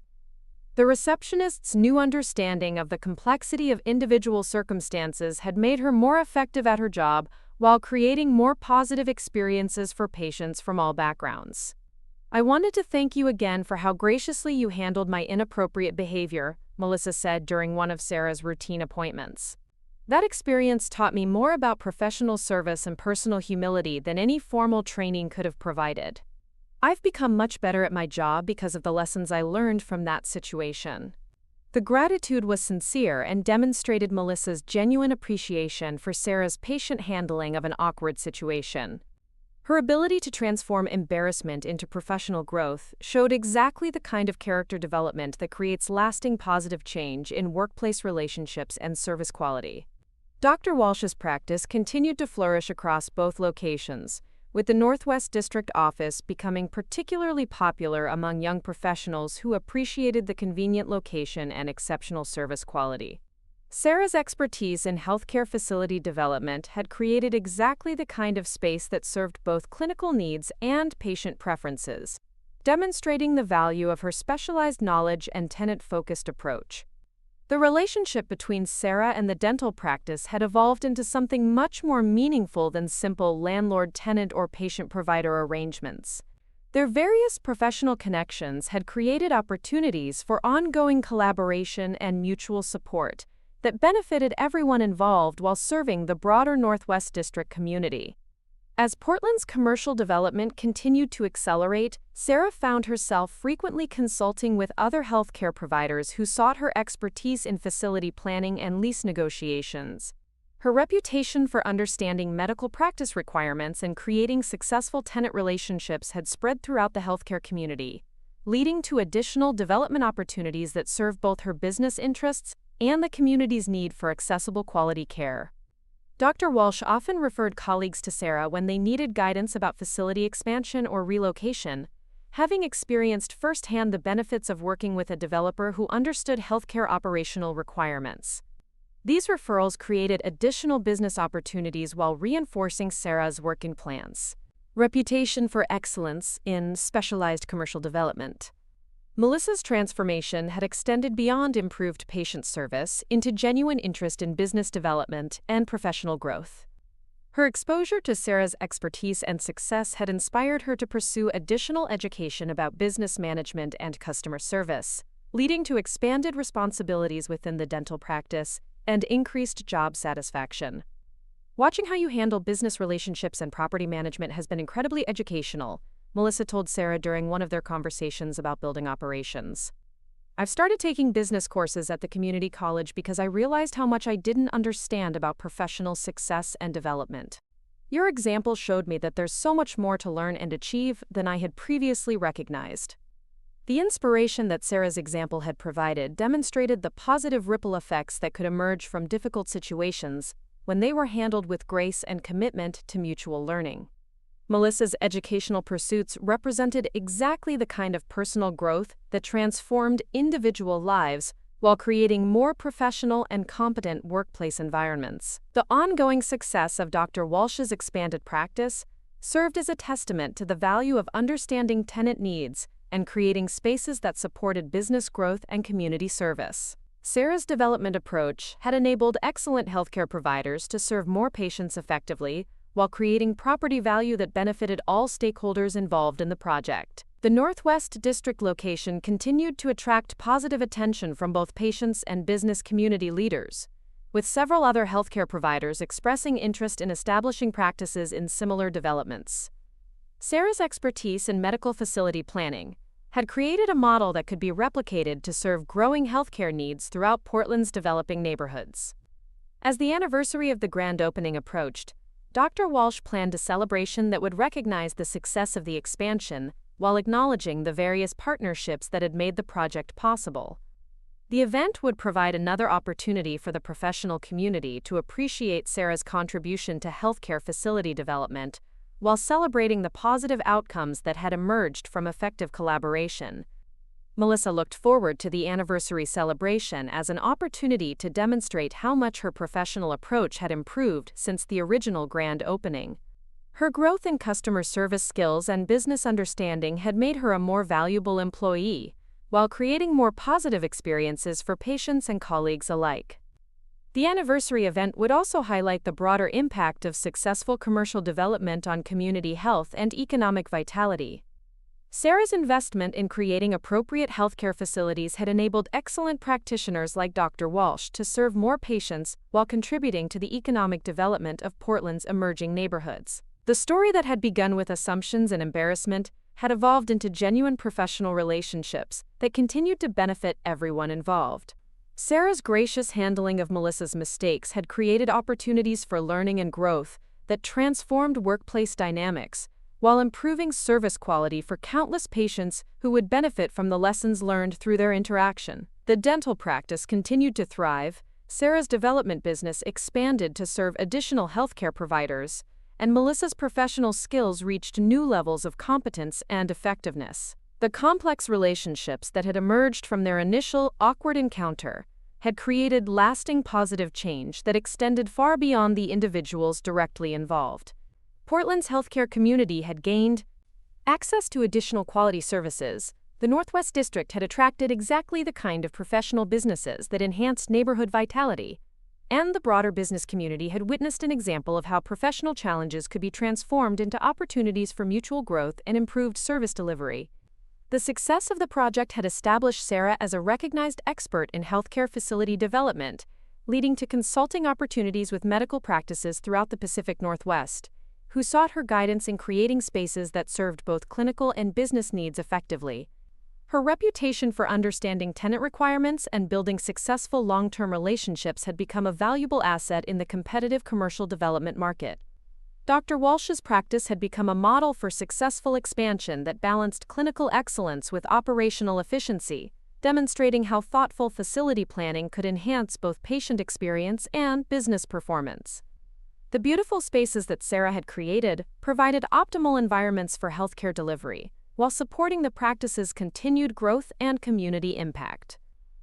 The receptionist's new understanding of the complexity of individual circumstances had made her more effective at her job while creating more positive experiences for patients from all backgrounds. "I wanted to thank you again for how graciously you handled my inappropriate behavior," Melissa said during one of Sarah's routine appointments. "That experience taught me more about professional service and personal humility than any formal training could have provided. I've become much better at my job because of the lessons I learned from that situation." The gratitude was sincere and demonstrated Melissa's genuine appreciation for Sarah's patient handling of an awkward situation. Her ability to transform embarrassment into professional growth showed exactly the kind of character development that creates lasting positive change in workplace relationships and service quality. Dr. Walsh's practice continued to flourish across both locations, with the Northwest District office becoming particularly popular among young professionals who appreciated the convenient location and exceptional service quality. Sarah's expertise in healthcare facility development had created exactly the kind of space that served both clinical needs and patient preferences, demonstrating the value of her specialized knowledge and tenant-focused approach. The relationship between Sarah and the dental practice had evolved into something much more meaningful than simple landlord-tenant or patient-provider arrangements. Their various professional connections had created opportunities for ongoing collaboration and mutual support that benefited everyone involved while serving the broader Northwest District community. As Portland's commercial development continued to accelerate, Sarah found herself frequently consulting with other healthcare providers who sought her expertise in facility planning and lease negotiations. Her reputation for understanding medical practice requirements and creating successful tenant relationships had spread throughout the healthcare community, leading to additional development opportunities that serve both her business interests and the community's need for accessible quality care. Dr. Walsh often referred colleagues to Sarah when they needed guidance about facility expansion or relocation, having experienced firsthand the benefits of working with a developer who understood healthcare operational requirements. These referrals created additional business opportunities while reinforcing Sarah's working plans. Reputation for excellence in specialized commercial development. Melissa's transformation had extended beyond improved patient service into genuine interest in business development and professional growth. Her exposure to Sarah's expertise and success had inspired her to pursue additional education about business management and customer service, leading to expanded responsibilities within the dental practice and increased job satisfaction. Watching how you handle business relationships and property management has been incredibly educational, Melissa told Sarah during one of their conversations about building operations. I've started taking business courses at the community college because I realized how much I didn't understand about professional success and development. Your example showed me that there's so much more to learn and achieve than I had previously recognized. The inspiration that Sarah's example had provided demonstrated the positive ripple effects that could emerge from difficult situations when they were handled with grace and commitment to mutual learning. Melissa's educational pursuits represented exactly the kind of personal growth that transformed individual lives while creating more professional and competent workplace environments. The ongoing success of Dr. Walsh's expanded practice served as a testament to the value of understanding tenant needs and creating spaces that supported business growth and community service. Sarah's development approach had enabled excellent healthcare providers to serve more patients effectively while creating property value that benefited all stakeholders involved in the project. The Northwest District location continued to attract positive attention from both patients and business community leaders, with several other healthcare providers expressing interest in establishing practices in similar developments. Sarah's expertise in medical facility planning had created a model that could be replicated to serve growing healthcare needs throughout Portland's developing neighborhoods. As the anniversary of the grand opening approached, Dr. Walsh planned a celebration that would recognize the success of the expansion while acknowledging the various partnerships that had made the project possible. The event would provide another opportunity for the professional community to appreciate Sarah's contribution to healthcare facility development while celebrating the positive outcomes that had emerged from effective collaboration. Melissa looked forward to the anniversary celebration as an opportunity to demonstrate how much her professional approach had improved since the original grand opening. Her growth in customer service skills and business understanding had made her a more valuable employee, while creating more positive experiences for patients and colleagues alike. The anniversary event would also highlight the broader impact of successful commercial development on community health and economic vitality. Sarah's investment in creating appropriate healthcare facilities had enabled excellent practitioners like Dr. Walsh to serve more patients while contributing to the economic development of Portland's emerging neighborhoods. The story that had begun with assumptions and embarrassment had evolved into genuine professional relationships that continued to benefit everyone involved. Sarah's gracious handling of Melissa's mistakes had created opportunities for learning and growth that transformed workplace dynamics, while improving service quality for countless patients who would benefit from the lessons learned through their interaction. The dental practice continued to thrive, Sarah's development business expanded to serve additional healthcare providers, and Melissa's professional skills reached new levels of competence and effectiveness. The complex relationships that had emerged from their initial awkward encounter had created lasting positive change that extended far beyond the individuals directly involved. Portland's healthcare community had gained access to additional quality services. The Northwest District had attracted exactly the kind of professional businesses that enhanced neighborhood vitality, and the broader business community had witnessed an example of how professional challenges could be transformed into opportunities for mutual growth and improved service delivery. The success of the project had established Sarah as a recognized expert in healthcare facility development, leading to consulting opportunities with medical practices throughout the Pacific Northwest. who sought her guidance in creating spaces that served both clinical and business needs effectively. Her reputation for understanding tenant requirements and building successful long-term relationships had become a valuable asset in the competitive commercial development market. Dr. Walsh's practice had become a model for successful expansion that balanced clinical excellence with operational efficiency, demonstrating how thoughtful facility planning could enhance both patient experience and business performance. The beautiful spaces that Sarah had created provided optimal environments for healthcare delivery, while supporting the practice's continued growth and community impact.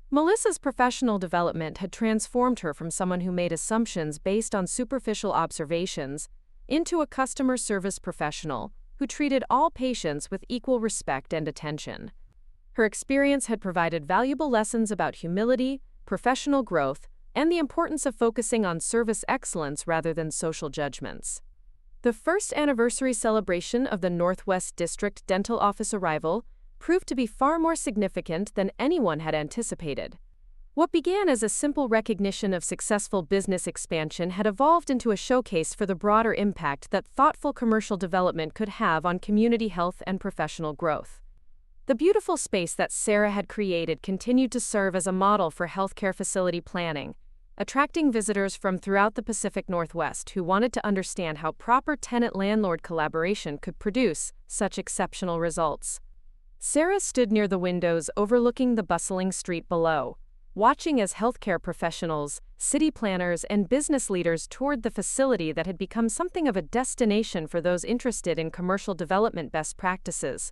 Melissa's professional development had transformed her from someone who made assumptions based on superficial observations into a customer service professional who treated all patients with equal respect and attention. Her experience had provided valuable lessons about humility, professional growth, and the importance of focusing on service excellence rather than social judgments. The first anniversary celebration of the Northwest District Dental Office arrival proved to be far more significant than anyone had anticipated. What began as a simple recognition of successful business expansion had evolved into a showcase for the broader impact that thoughtful commercial development could have on community health and professional growth. The beautiful space that Sarah had created continued to serve as a model for healthcare facility planning, attracting visitors from throughout the Pacific Northwest who wanted to understand how proper tenant-landlord collaboration could produce such exceptional results. Sarah stood near the windows overlooking the bustling street below, watching as healthcare professionals, city planners, and business leaders toured the facility that had become something of a destination for those interested in commercial development best practices.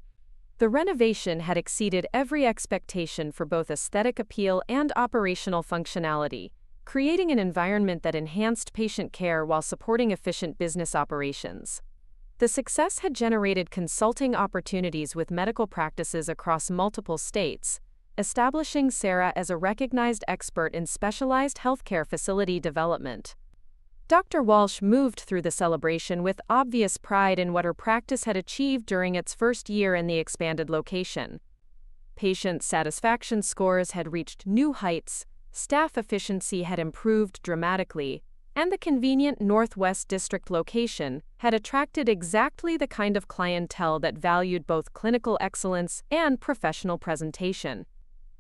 The renovation had exceeded every expectation for both aesthetic appeal and operational functionality, creating an environment that enhanced patient care while supporting efficient business operations. The success had generated consulting opportunities with medical practices across multiple states, establishing Sarah as a recognized expert in specialized healthcare facility development. Dr. Walsh moved through the celebration with obvious pride in what her practice had achieved during its first year in the expanded location. Patient satisfaction scores had reached new heights, staff efficiency had improved dramatically, and the convenient Northwest District location had attracted exactly the kind of clientele that valued both clinical excellence and professional presentation.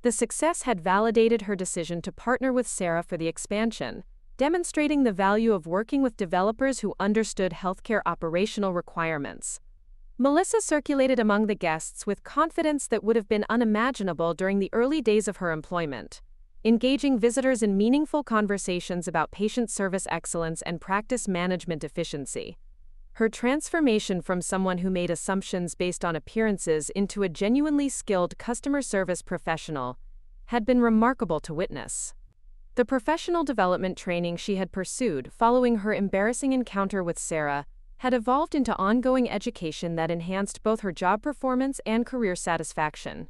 The success had validated her decision to partner with Sarah for the expansion, demonstrating the value of working with developers who understood healthcare operational requirements. Melissa circulated among the guests with confidence that would have been unimaginable during the early days of her employment, engaging visitors in meaningful conversations about patient service excellence and practice management efficiency. Her transformation from someone who made assumptions based on appearances into a genuinely skilled customer service professional had been remarkable to witness. The professional development training she had pursued following her embarrassing encounter with Sarah had evolved into ongoing education that enhanced both her job performance and career satisfaction.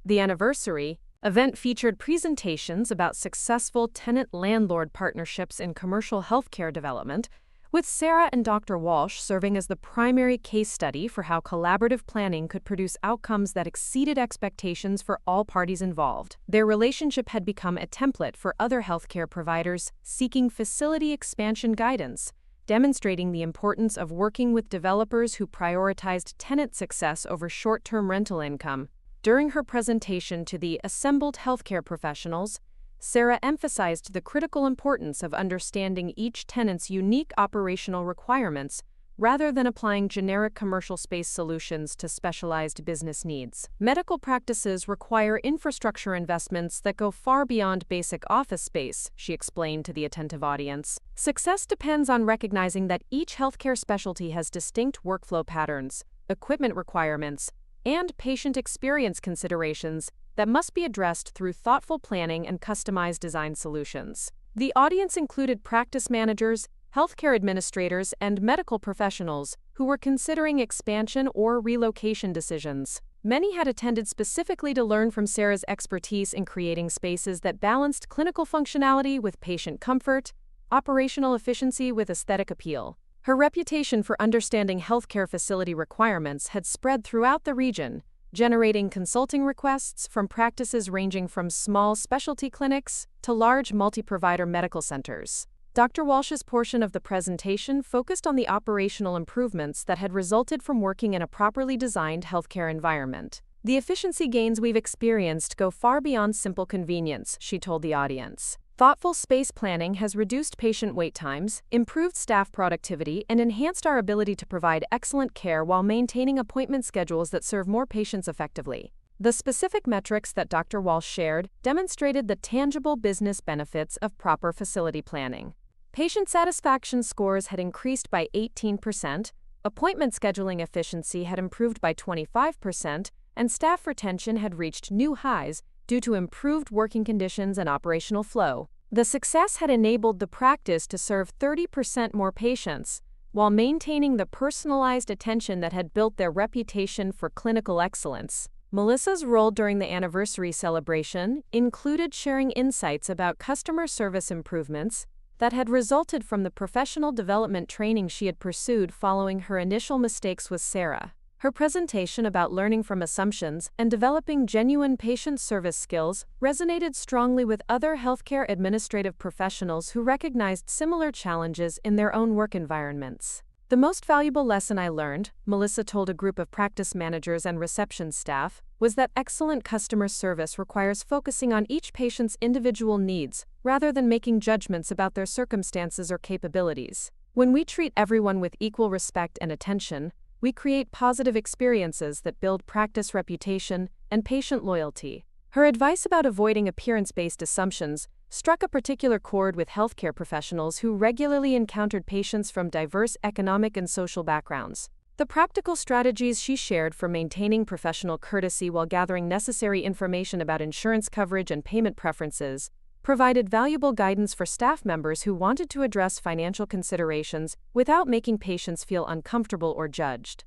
The anniversary event featured presentations about successful tenant-landlord partnerships in commercial healthcare development, with Sarah and Dr. Walsh serving as the primary case study for how collaborative planning could produce outcomes that exceeded expectations for all parties involved. Their relationship had become a template for other healthcare providers seeking facility expansion guidance, demonstrating the importance of working with developers who prioritized tenant success over short-term rental income. During her presentation to the assembled healthcare professionals, Sarah emphasized the critical importance of understanding each tenant's unique operational requirements rather than applying generic commercial space solutions to specialized business needs. Medical practices require infrastructure investments that go far beyond basic office space, she explained to the attentive audience. Success depends on recognizing that each healthcare specialty has distinct workflow patterns, equipment requirements, and patient experience considerations that must be addressed through thoughtful planning and customized design solutions. The audience included practice managers, healthcare administrators, and medical professionals who were considering expansion or relocation decisions. Many had attended specifically to learn from Sarah's expertise in creating spaces that balanced clinical functionality with patient comfort, operational efficiency with aesthetic appeal. Her reputation for understanding healthcare facility requirements had spread throughout the region, generating consulting requests from practices ranging from small specialty clinics to large multi-provider medical centers. Dr. Walsh's portion of the presentation focused on the operational improvements that had resulted from working in a properly designed healthcare environment. The efficiency gains we've experienced go far beyond simple convenience, she told the audience. Thoughtful space planning has reduced patient wait times, improved staff productivity, and enhanced our ability to provide excellent care while maintaining appointment schedules that serve more patients effectively. The specific metrics that Dr. Walsh shared demonstrated the tangible business benefits of proper facility planning. Patient satisfaction scores had increased by 18%, appointment scheduling efficiency had improved by 25%, and staff retention had reached new highs due to improved working conditions and operational flow. The success had enabled the practice to serve 30% more patients, while maintaining the personalized attention that had built their reputation for clinical excellence. Melissa's role during the anniversary celebration included sharing insights about customer service improvements that had resulted from the professional development training she had pursued following her initial mistakes with Sarah. Her presentation about learning from assumptions and developing genuine patient service skills resonated strongly with other healthcare administrative professionals who recognized similar challenges in their own work environments. The most valuable lesson I learned, Melissa told a group of practice managers and reception staff, was that excellent customer service requires focusing on each patient's individual needs rather than making judgments about their circumstances or capabilities. When we treat everyone with equal respect and attention, we create positive experiences that build practice reputation and patient loyalty. Her advice about avoiding appearance-based assumptions struck a particular chord with healthcare professionals who regularly encountered patients from diverse economic and social backgrounds. The practical strategies she shared for maintaining professional courtesy while gathering necessary information about insurance coverage and payment preferences provided valuable guidance for staff members who wanted to address financial considerations without making patients feel uncomfortable or judged.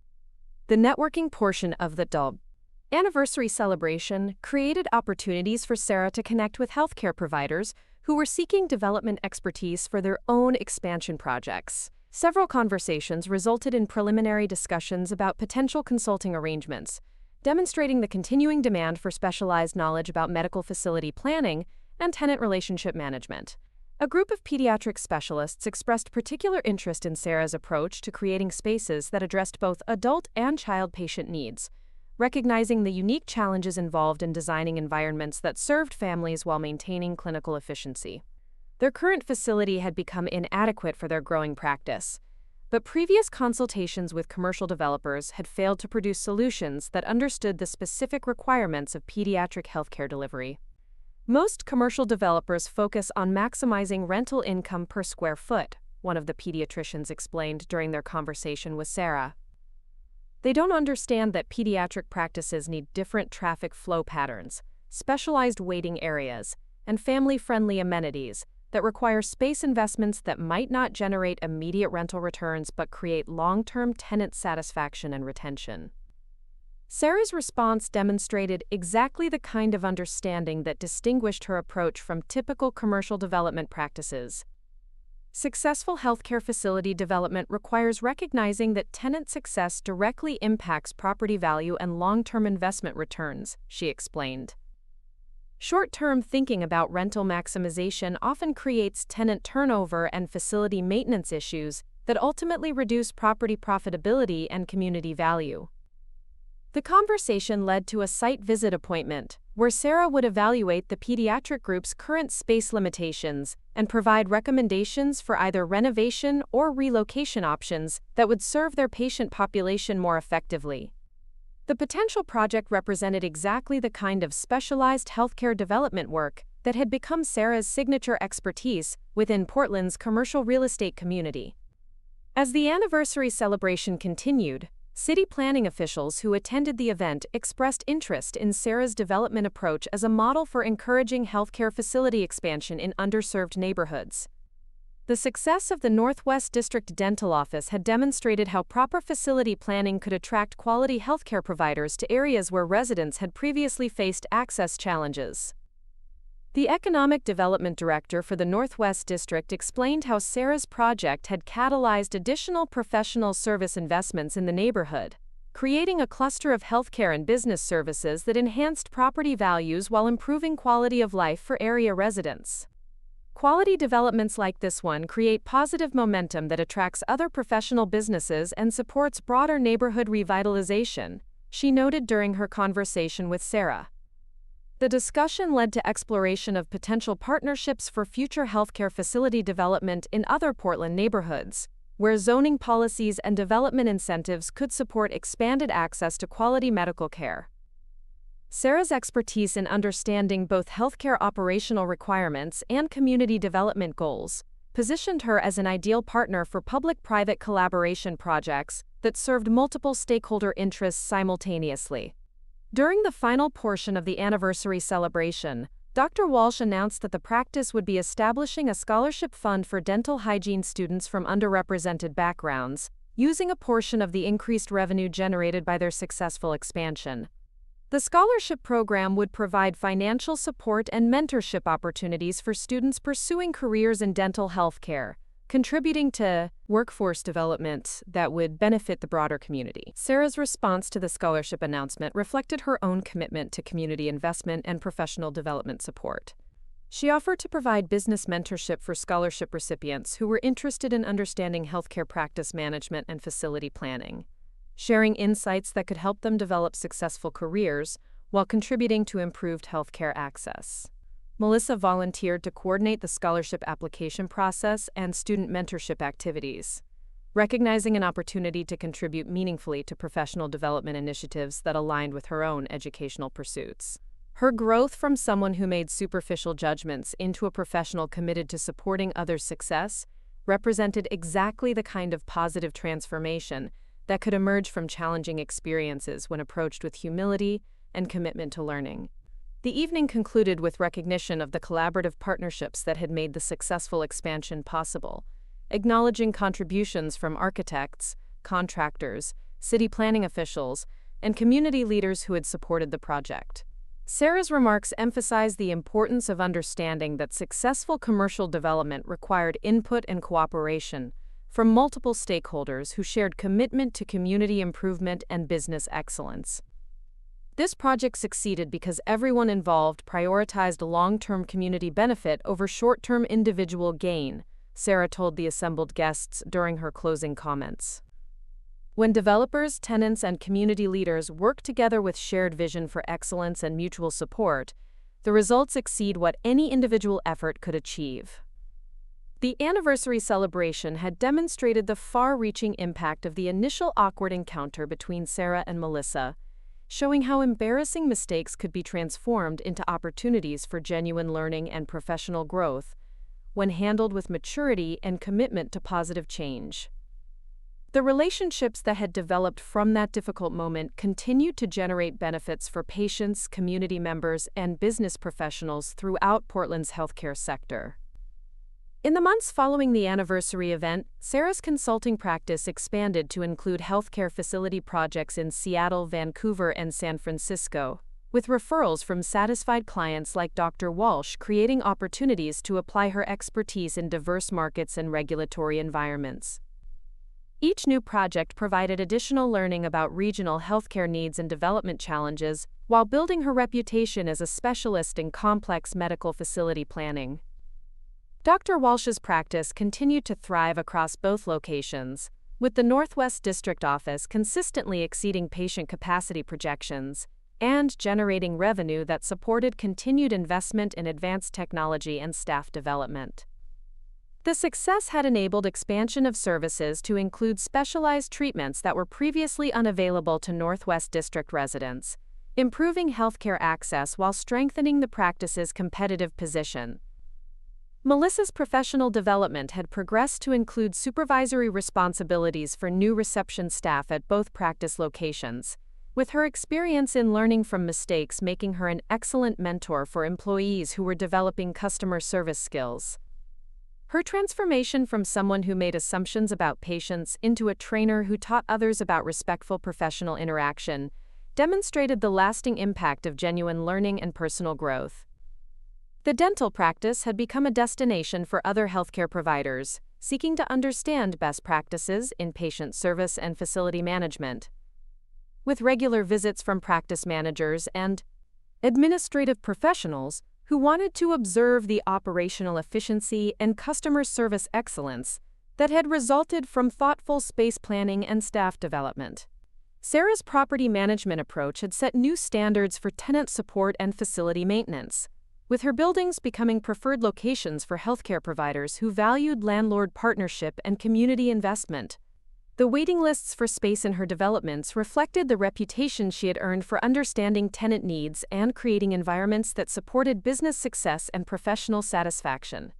The networking portion of the anniversary celebration created opportunities for Sarah to connect with healthcare providers who were seeking development expertise for their own expansion projects. Several conversations resulted in preliminary discussions about potential consulting arrangements, demonstrating the continuing demand for specialized knowledge about medical facility planning and tenant relationship management. A group of pediatric specialists expressed particular interest in Sarah's approach to creating spaces that addressed both adult and child patient needs, recognizing the unique challenges involved in designing environments that served families while maintaining clinical efficiency. Their current facility had become inadequate for their growing practice, but previous consultations with commercial developers had failed to produce solutions that understood the specific requirements of pediatric healthcare delivery. Most commercial developers focus on maximizing rental income per square foot, one of the pediatricians explained during their conversation with Sarah. They don't understand that pediatric practices need different traffic flow patterns, specialized waiting areas, and family-friendly amenities that require space investments that might not generate immediate rental returns but create long-term tenant satisfaction and retention. Sarah's response demonstrated exactly the kind of understanding that distinguished her approach from typical commercial development practices. Successful healthcare facility development requires recognizing that tenant success directly impacts property value and long-term investment returns, she explained. Short-term thinking about rental maximization often creates tenant turnover and facility maintenance issues that ultimately reduce property profitability and community value. The conversation led to a site visit appointment, where Sarah would evaluate the pediatric group's current space limitations and provide recommendations for either renovation or relocation options that would serve their patient population more effectively. The potential project represented exactly the kind of specialized healthcare development work that had become Sarah's signature expertise within Portland's commercial real estate community. As the anniversary celebration continued, city planning officials who attended the event expressed interest in Sarah's development approach as a model for encouraging healthcare facility expansion in underserved neighborhoods. The success of the Northwest District Dental Office had demonstrated how proper facility planning could attract quality healthcare providers to areas where residents had previously faced access challenges. The Economic Development Director for the Northwest District explained how Sarah's project had catalyzed additional professional service investments in the neighborhood, creating a cluster of healthcare and business services that enhanced property values while improving quality of life for area residents. Quality developments like this one create positive momentum that attracts other professional businesses and supports broader neighborhood revitalization, she noted during her conversation with Sarah. The discussion led to exploration of potential partnerships for future healthcare facility development in other Portland neighborhoods, where zoning policies and development incentives could support expanded access to quality medical care. Sarah's expertise in understanding both healthcare operational requirements and community development goals positioned her as an ideal partner for public-private collaboration projects that served multiple stakeholder interests simultaneously. During the final portion of the anniversary celebration, Dr. Walsh announced that the practice would be establishing a scholarship fund for dental hygiene students from underrepresented backgrounds, using a portion of the increased revenue generated by their successful expansion. The scholarship program would provide financial support and mentorship opportunities for students pursuing careers in dental health care, contributing to workforce development that would benefit the broader community. Sarah's response to the scholarship announcement reflected her own commitment to community investment and professional development support. She offered to provide business mentorship for scholarship recipients who were interested in understanding healthcare practice management and facility planning, sharing insights that could help them develop successful careers while contributing to improved healthcare access. Melissa volunteered to coordinate the scholarship application process and student mentorship activities, recognizing an opportunity to contribute meaningfully to professional development initiatives that aligned with her own educational pursuits. Her growth from someone who made superficial judgments into a professional committed to supporting others' success represented exactly the kind of positive transformation that could emerge from challenging experiences when approached with humility and commitment to learning. The evening concluded with recognition of the collaborative partnerships that had made the successful expansion possible, acknowledging contributions from architects, contractors, city planning officials, and community leaders who had supported the project. Sarah's remarks emphasized the importance of understanding that successful commercial development required input and cooperation from multiple stakeholders who shared commitment to community improvement and business excellence. This project succeeded because everyone involved prioritized long-term community benefit over short-term individual gain, Sarah told the assembled guests during her closing comments. When developers, tenants, and community leaders work together with shared vision for excellence and mutual support, the results exceed what any individual effort could achieve. The anniversary celebration had demonstrated the far-reaching impact of the initial awkward encounter between Sarah and Melissa, showing how embarrassing mistakes could be transformed into opportunities for genuine learning and professional growth when handled with maturity and commitment to positive change. The relationships that had developed from that difficult moment continued to generate benefits for patients, community members, and business professionals throughout Portland's healthcare sector. In the months following the anniversary event, Sarah's consulting practice expanded to include healthcare facility projects in Seattle, Vancouver, and San Francisco, with referrals from satisfied clients like Dr. Walsh creating opportunities to apply her expertise in diverse markets and regulatory environments. Each new project provided additional learning about regional healthcare needs and development challenges while building her reputation as a specialist in complex medical facility planning. Dr. Walsh's practice continued to thrive across both locations, with the Northwest District Office consistently exceeding patient capacity projections and generating revenue that supported continued investment in advanced technology and staff development. The success had enabled expansion of services to include specialized treatments that were previously unavailable to Northwest District residents, improving healthcare access while strengthening the practice's competitive position. Melissa's professional development had progressed to include supervisory responsibilities for new reception staff at both practice locations, with her experience in learning from mistakes making her an excellent mentor for employees who were developing customer service skills. Her transformation from someone who made assumptions about patients into a trainer who taught others about respectful professional interaction demonstrated the lasting impact of genuine learning and personal growth. The dental practice had become a destination for other healthcare providers, seeking to understand best practices in patient service and facility management. With regular visits from practice managers and administrative professionals, who wanted to observe the operational efficiency and customer service excellence that had resulted from thoughtful space planning and staff development. Sarah's property management approach had set new standards for tenant support and facility maintenance, with her buildings becoming preferred locations for healthcare providers who valued landlord partnership and community investment. The waiting lists for space in her developments reflected the reputation she had earned for understanding tenant needs and creating environments that supported business success and professional satisfaction.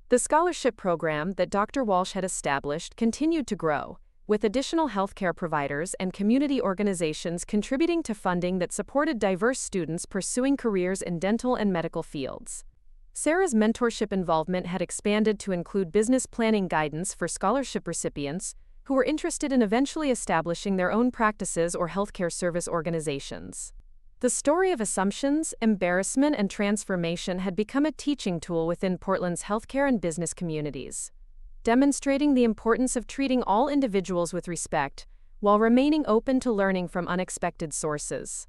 The scholarship program that Dr. Walsh had established continued to grow, with additional healthcare providers and community organizations contributing to funding that supported diverse students pursuing careers in dental and medical fields. Sarah's mentorship involvement had expanded to include business planning guidance for scholarship recipients who were interested in eventually establishing their own practices or healthcare service organizations. The story of assumptions, embarrassment, and transformation had become a teaching tool within Portland's healthcare and business communities, demonstrating the importance of treating all individuals with respect while remaining open to learning from unexpected sources.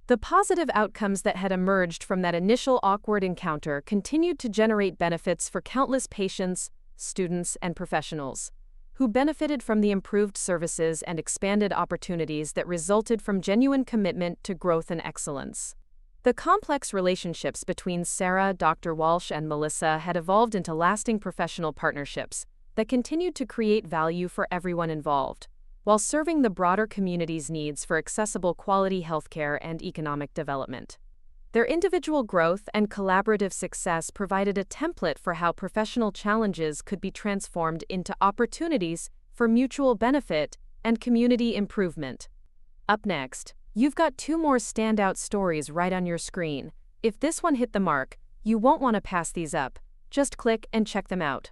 The positive outcomes that had emerged from that initial awkward encounter continued to generate benefits for countless patients, students, and professionals, who benefited from the improved services and expanded opportunities that resulted from genuine commitment to growth and excellence. The complex relationships between Sarah, Dr. Walsh, and Melissa had evolved into lasting professional partnerships that continued to create value for everyone involved, while serving the broader community's needs for accessible quality healthcare and economic development. Their individual growth and collaborative success provided a template for how professional challenges could be transformed into opportunities for mutual benefit and community improvement. Up next, you've got two more standout stories right on your screen. If this one hit the mark, you won't want to pass these up. Just click and check them out.